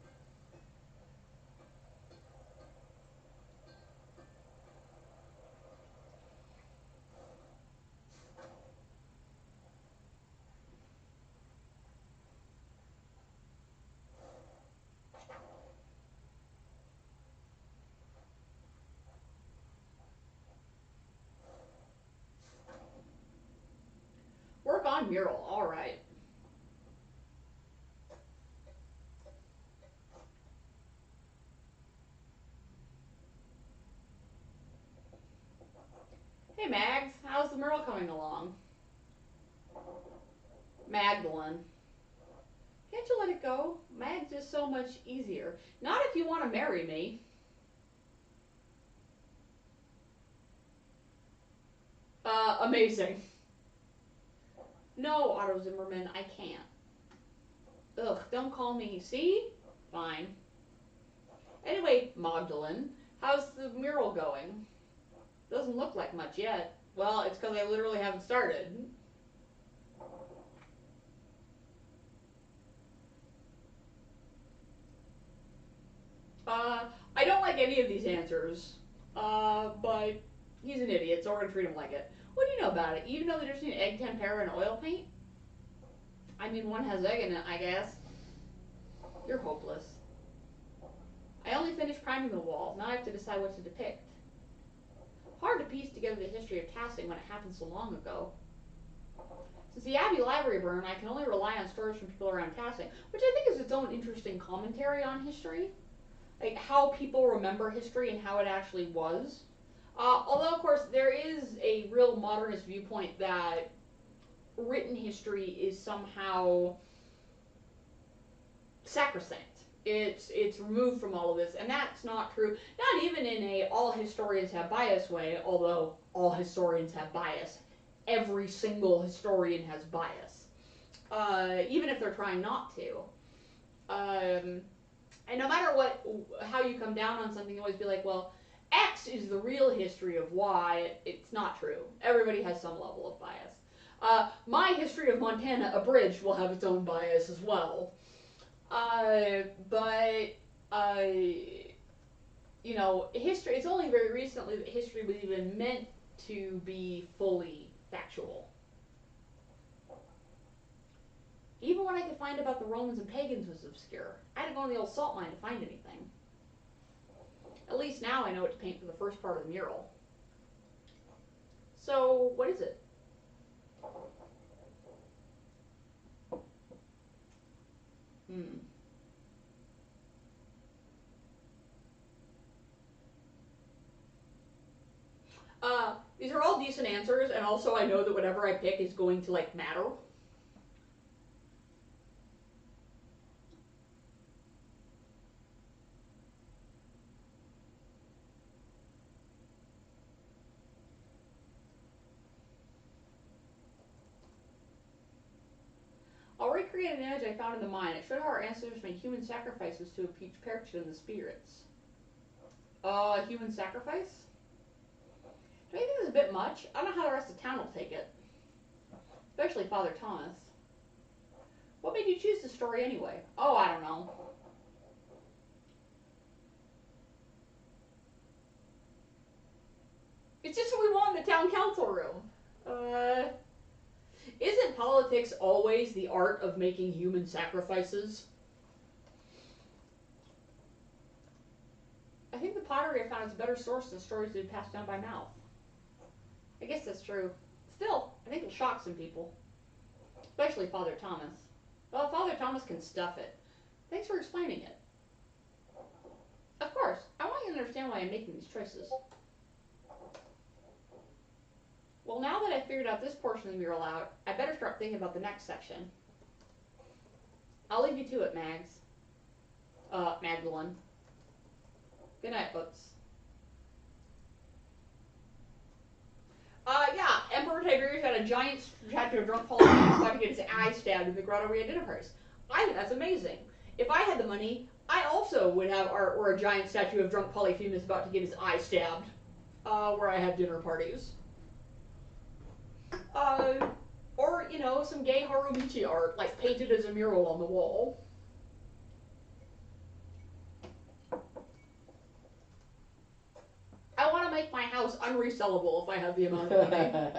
Work on mural. All right. Hey Mags, how's the mural coming along? Magdalene. Can't you let it go? Mags is so much easier. Not if you want to marry me. Amazing. No, Otto Zimmerman, I can't. Ugh, don't call me. See? Fine. Anyway, Magdalene, how's the mural going? Doesn't look like much yet. Well, it's because I literally haven't started. I don't like any of these answers. But he's an idiot, so we're gonna treat him like it. What do you know about it? You know the difference between egg tempera and oil paint? I mean, one has egg in it, I guess. You're hopeless. I only finished priming the walls. Now I have to decide what to depict. Hard to piece together the history of tasking when it happened so long ago. Since the Abbey Library burned, I can only rely on stories from people around tasking, which I think is its own interesting commentary on history. like how people remember history and how it actually was. Although, of course, there is a real modernist viewpoint that written history is somehow sacrosanct. It's removed from all of this, and that's not true. Not even in a all historians have bias way, although all historians have bias. Every single historian has bias, even if they're trying not to. And no matter how you come down on something, you always be like, well, X is the real history of Y. It's not true. Everybody has some level of bias. My history of Montana abridged will have its own bias as well. But you know, history, it's only very recently that history was even meant to be fully factual. Even what I could find about the Romans and pagans was obscure. I had to go in the old salt mine to find anything. At least now I know what to paint for the first part of the mural. So, what is it? These are all decent answers, and also I know that whatever I pick is going to, like, matter. I'll recreate an image I found in the mine. It showed how our ancestors made human sacrifices to appease Perch and the spirits. Human sacrifice? Do you think this is a bit much? I don't know how the rest of town will take it. Especially Father Thomas. What made you choose this story anyway? Oh, I don't know. It's just what we want in the town council room. Isn't politics always the art of making human sacrifices? I think the pottery I found is a better source than stories that have passed down by mouth. I guess that's true. Still, I think it'll shock some people. Especially Father Thomas. Well, Father Thomas can stuff it. Thanks for explaining it. Of course, I want you to understand why I'm making these choices. Well, now that I've figured out this portion of the mural out, I better start thinking about the next section. I'll leave you to it, Mags. Magdalene. Good night, books. Yeah, Emperor Tiberius had a giant statue of drunk Polyphemus about to get his eye stabbed in the grotto we had dinner parties. I think that's amazing. If I had the money, I also would have art or a giant statue of drunk Polyphemus about to get his eye stabbed, where I had dinner parties. Or, you know, some gay Harumichi art, like painted as a mural on the wall. I want to make my house unresellable if I have the amount of money.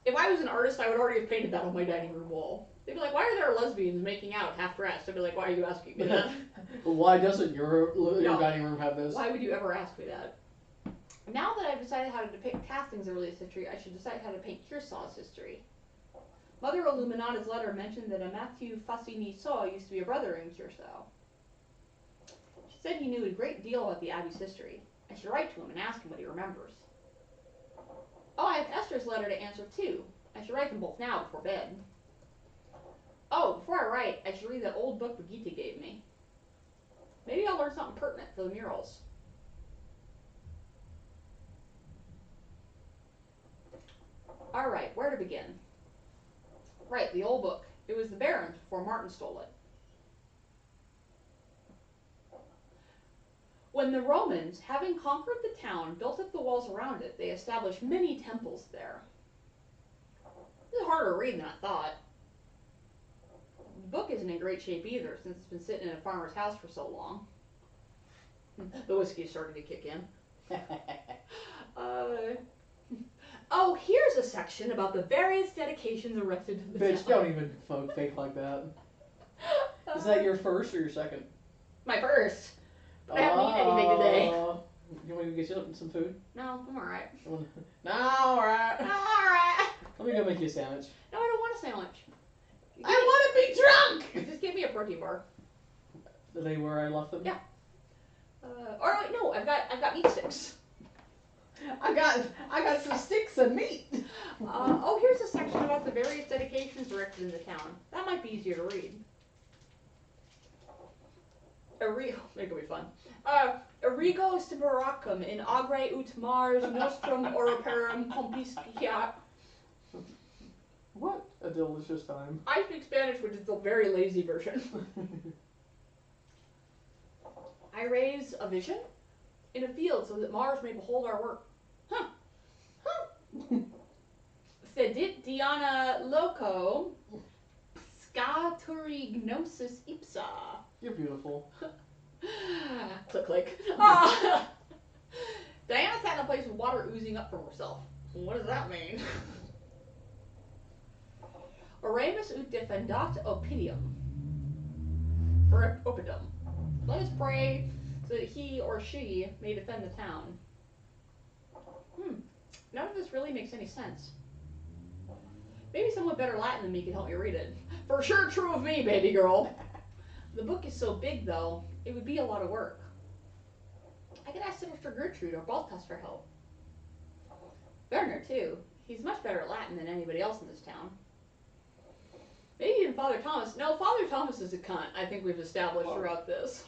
If I was an artist, I would already have painted that on my dining room wall. They'd be like, why are there lesbians making out half-dressed? I'd be like, why are you asking me that?
Why doesn't your dining room have this?
Why would you ever ask me that? Now that I've decided how to depict Castings' earliest history, I should decide how to paint Kearsaw's history. Mother Illuminata's letter mentioned that a Matthew Fassini Saw used to be a brother in Kearsaw. She said he knew a great deal about the Abbey's history. I should write to him and ask him what he remembers. Oh, I have Esther's letter to answer too. I should write them both now before bed. Oh, before I write, I should read that old book Brigitte gave me. Maybe I'll learn something pertinent for the murals. Alright, where to begin? Right, the old book. It was the Baron's before Martin stole it. When the Romans, having conquered the town, built up the walls around it, they established many temples there. This is harder to read than I thought. The book isn't in great shape either, since it's been sitting in a farmer's house for so long. The whiskey started to kick in. Oh, here's a section about the various dedications erected to the town.
Bitch, don't even fake like that. Is that your first or your second?
My first. But I haven't eaten anything today.
You want me to get you some food?
No, I'm alright.
No, alright.
I'm alright.
Let me go make you a sandwich.
No, I don't want a sandwich.
I want to be drunk!
Just give me a protein bar.
Are they where I left them?
Yeah. Or wait, no, I've got meat sticks.
I got some sticks of meat.
Oh, here's a section about the various dedications erected in the town. That might be easier to read. Make it be fun. Arrigo Siberacum in agre ut Mars nostrum oraperum compisciat.
What a delicious time.
I speak Spanish, which is the very lazy version. I raise a vision in a field so that Mars may behold our work. Huh. Fedit Diana Loco Scaturignosis ipsa.
You're beautiful.
Click. Diana sat in a place with water oozing up from herself. What does that mean? Oremus ut defendat opidium. Or opidum. Let us pray so that he or she may defend the town. None of this really makes any sense. Maybe someone better Latin than me can help me read it. For sure true of me, baby girl. The book is so big, though, it would be a lot of work. I could ask Sister Gertrude or Balthus for help. Werner, too. He's much better at Latin than anybody else in this town. Maybe even Father Thomas. No, Father Thomas is a cunt, I think we've established throughout this.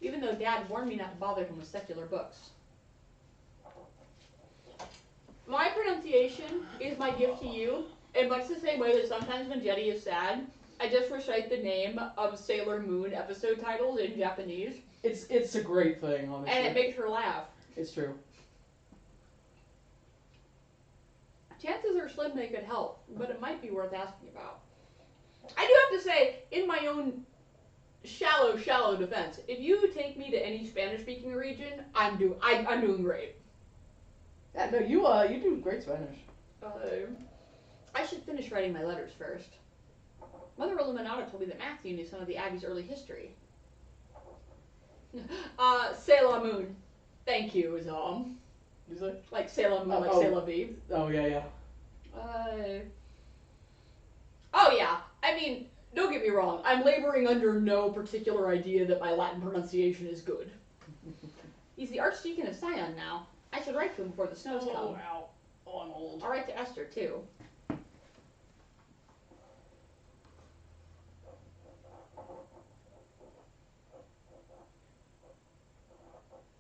Even though Dad warned me not to bother him with secular books. My pronunciation is my gift to you, in much the same way that sometimes when Jetty is sad, I just recite the name of Sailor Moon episode titles in Japanese.
It's a great thing, honestly.
And it makes her laugh.
It's true.
Chances are slim they could help, but it might be worth asking about. I do have to say, in my own shallow defense, if you take me to any Spanish-speaking region, I'm doing great.
Yeah, no, you do great Spanish.
I should finish writing my letters first. Mother Illuminata told me that Matthew knew some of the Abbey's early history. Sailor Moon. Thank you, is all.
Is it?
Like Sailor Moon, like Sailor V.
Oh, yeah.
Oh, yeah. I mean, don't get me wrong. I'm laboring under no particular idea that my Latin pronunciation is good. He's the Archdeacon of Sion now. I should write to him before the snows come.
Oh, wow. Oh, I'm old.
I'll write to Esther, too.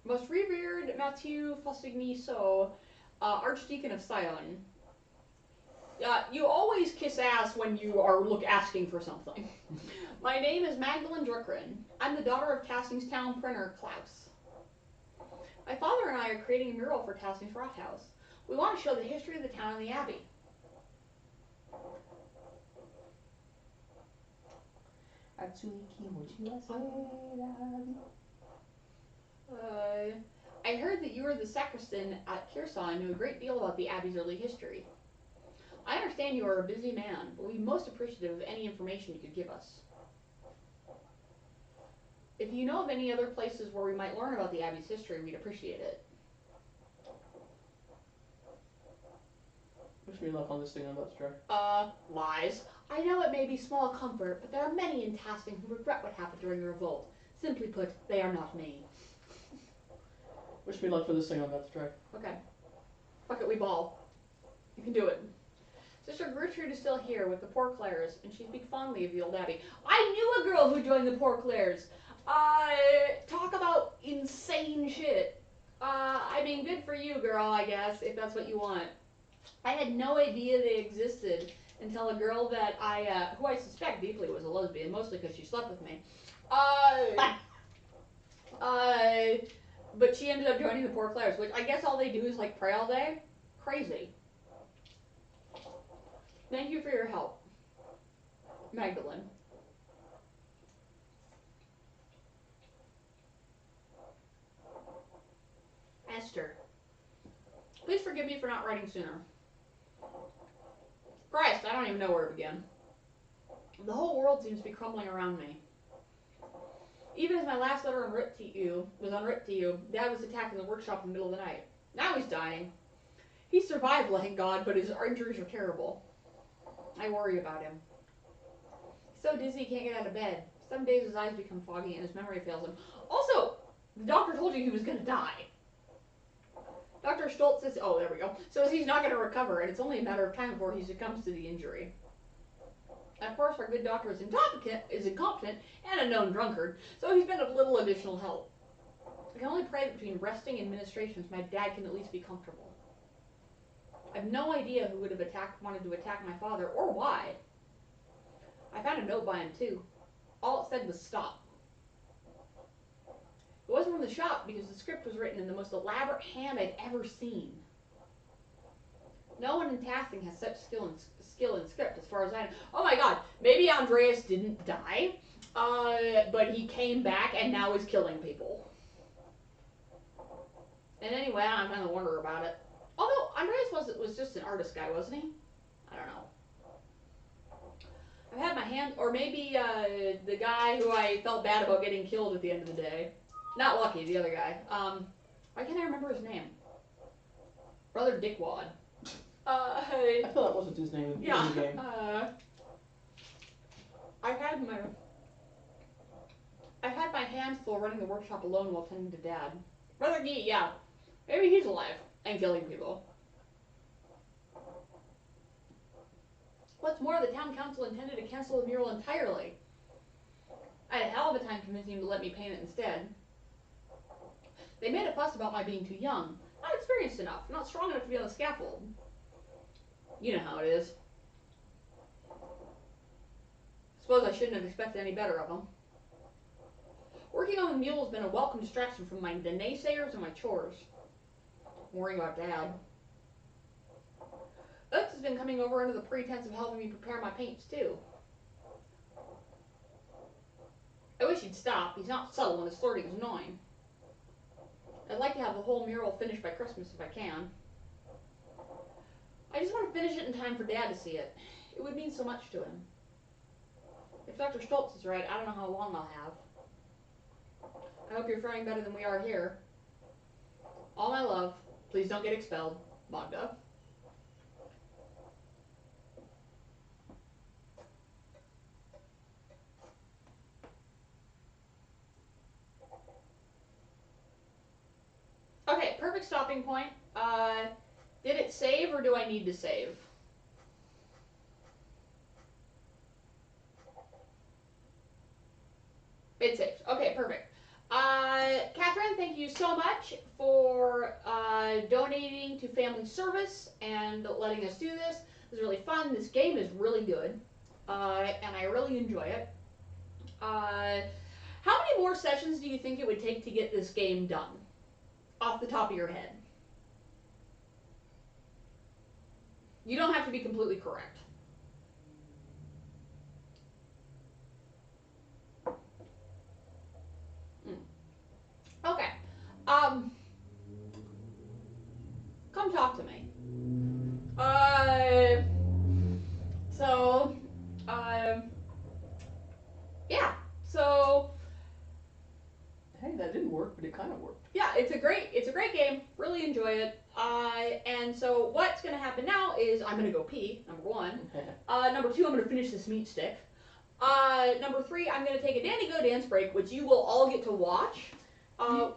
Most revered Matthew Fossigny-So, Archdeacon of Sion. You always kiss ass when you are asking for something. My name is Magdalene Druckren. I'm the daughter of Tassing's town printer, Klaus. My father and I are creating a mural for Tassing's Rathaus. We want to show the history of the town and the abbey. I heard that you were the sacristan at Kearsarge and knew a great deal about the abbey's early history. I understand you are a busy man, but we'd be most appreciative of any information you could give us. If you know of any other places where we might learn about the abbey's history, we'd appreciate it.
Wish me luck on this thing I'm about to try.
Lies. I know it may be small comfort, but there are many in Tasting who regret what happened during the revolt. Simply put, they are not me.
Wish me luck for this thing I'm about to try.
Okay. Fuck it, we ball. You can do it. Sister Gertrude is still here with the Poor Clares, and she speaks fondly of the old abbey. I knew a girl who joined the Poor Clares. Talk about insane shit. I mean, good for you, girl, I guess, if that's what you want. I had no idea they existed until a girl that who I suspect deeply was a lesbian, mostly because she slept with me. But she ended up joining the Poor Clares, which I guess all they do is, like, pray all day. Crazy. Thank you for your help, Magdalene. Esther. Please forgive me for not writing sooner. Christ, I don't even know where to begin. The whole world seems to be crumbling around me. Even as my last letter was unwrit to you, Dad was attacked in the workshop in the middle of the night. Now he's dying. He survived, thank God, but his injuries are terrible. I worry about him. He's so dizzy he can't get out of bed. Some days his eyes become foggy and his memory fails him. Also, The doctor told you he was going to die. Dr. Stoltz says, oh, there we go, says he's not going to recover, and it's only a matter of time before he succumbs to the injury. Of course, our good doctor is incompetent and a known drunkard, so he's been of little additional help. I can only pray that between resting and ministrations, my dad can at least be comfortable. I have no idea who would have wanted to attack my father, or why. I found a note by him, too. All it said was stop. It wasn't from the shop because the script was written in the most elaborate hand I'd ever seen. No one in Tasking has such skill in script, as far as I know. Oh my god, maybe Andreas didn't die, but he came back and now is killing people. And anyway, I'm kind of wondering about it. Although Andreas was just an artist guy, wasn't he? I don't know. I've had my hand, or maybe the guy who I felt bad about getting killed at the end of the day. Not Lucky, the other guy. Why can't I remember his name? Brother Dickwad.
I thought that wasn't his name in the game.
I've had my hands full running the workshop alone while tending to Dad. Brother Gee, yeah. Maybe he's alive and killing people. What's more, the town council intended to cancel the mural entirely. I had a hell of a time convincing him to let me paint it instead. They made a fuss about my being too young, not experienced enough, not strong enough to be on the scaffold. You know how it is. Suppose I shouldn't have expected any better of them. Working on the mule has been a welcome distraction from the naysayers and my chores. I'm worrying about Dad. Utz has been coming over under the pretense of helping me prepare my paints, too. I wish he'd stop. He's not subtle and his flirting is annoying. I'd like to have the whole mural finished by Christmas if I can. I just want to finish it in time for Dad to see it. It would mean so much to him. If Dr. Stoltz is right, I don't know how long I'll have. I hope you're faring better than we are here. All my love. Please don't get expelled. Magda. Okay, perfect stopping point. Did it save or do I need to save? It saved. Okay, perfect. Catherine, thank you so much for donating to Family Service and letting us do this. It was really fun. This game is really good, and I really enjoy it. How many more sessions do you think it would take to get this game done? Off the top of your head. You don't have to be completely correct. Okay. Come talk to me. Yeah. So.
Hey, that didn't work, but it kind of worked.
Yeah, it's a great game. Really enjoy it. And so what's going to happen now is I'm going to go pee, number one. Number two, I'm going to finish this meat stick. Number three, I'm going to take a Dandy Go dance break, which you will all get to watch.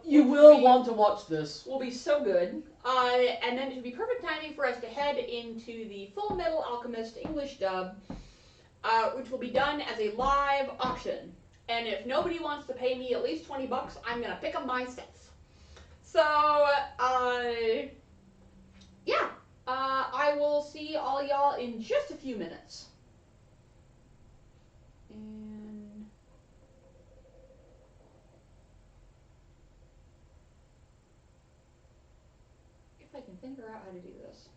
You will want to watch this.
Will be so good. And then it should be perfect timing for us to head into the Full Metal Alchemist English dub, which will be done as a live auction. And if nobody wants to pay me at least $20, I'm going to pick them myself. So, yeah. I will see all y'all in just a few minutes. And if I can figure out how to do this.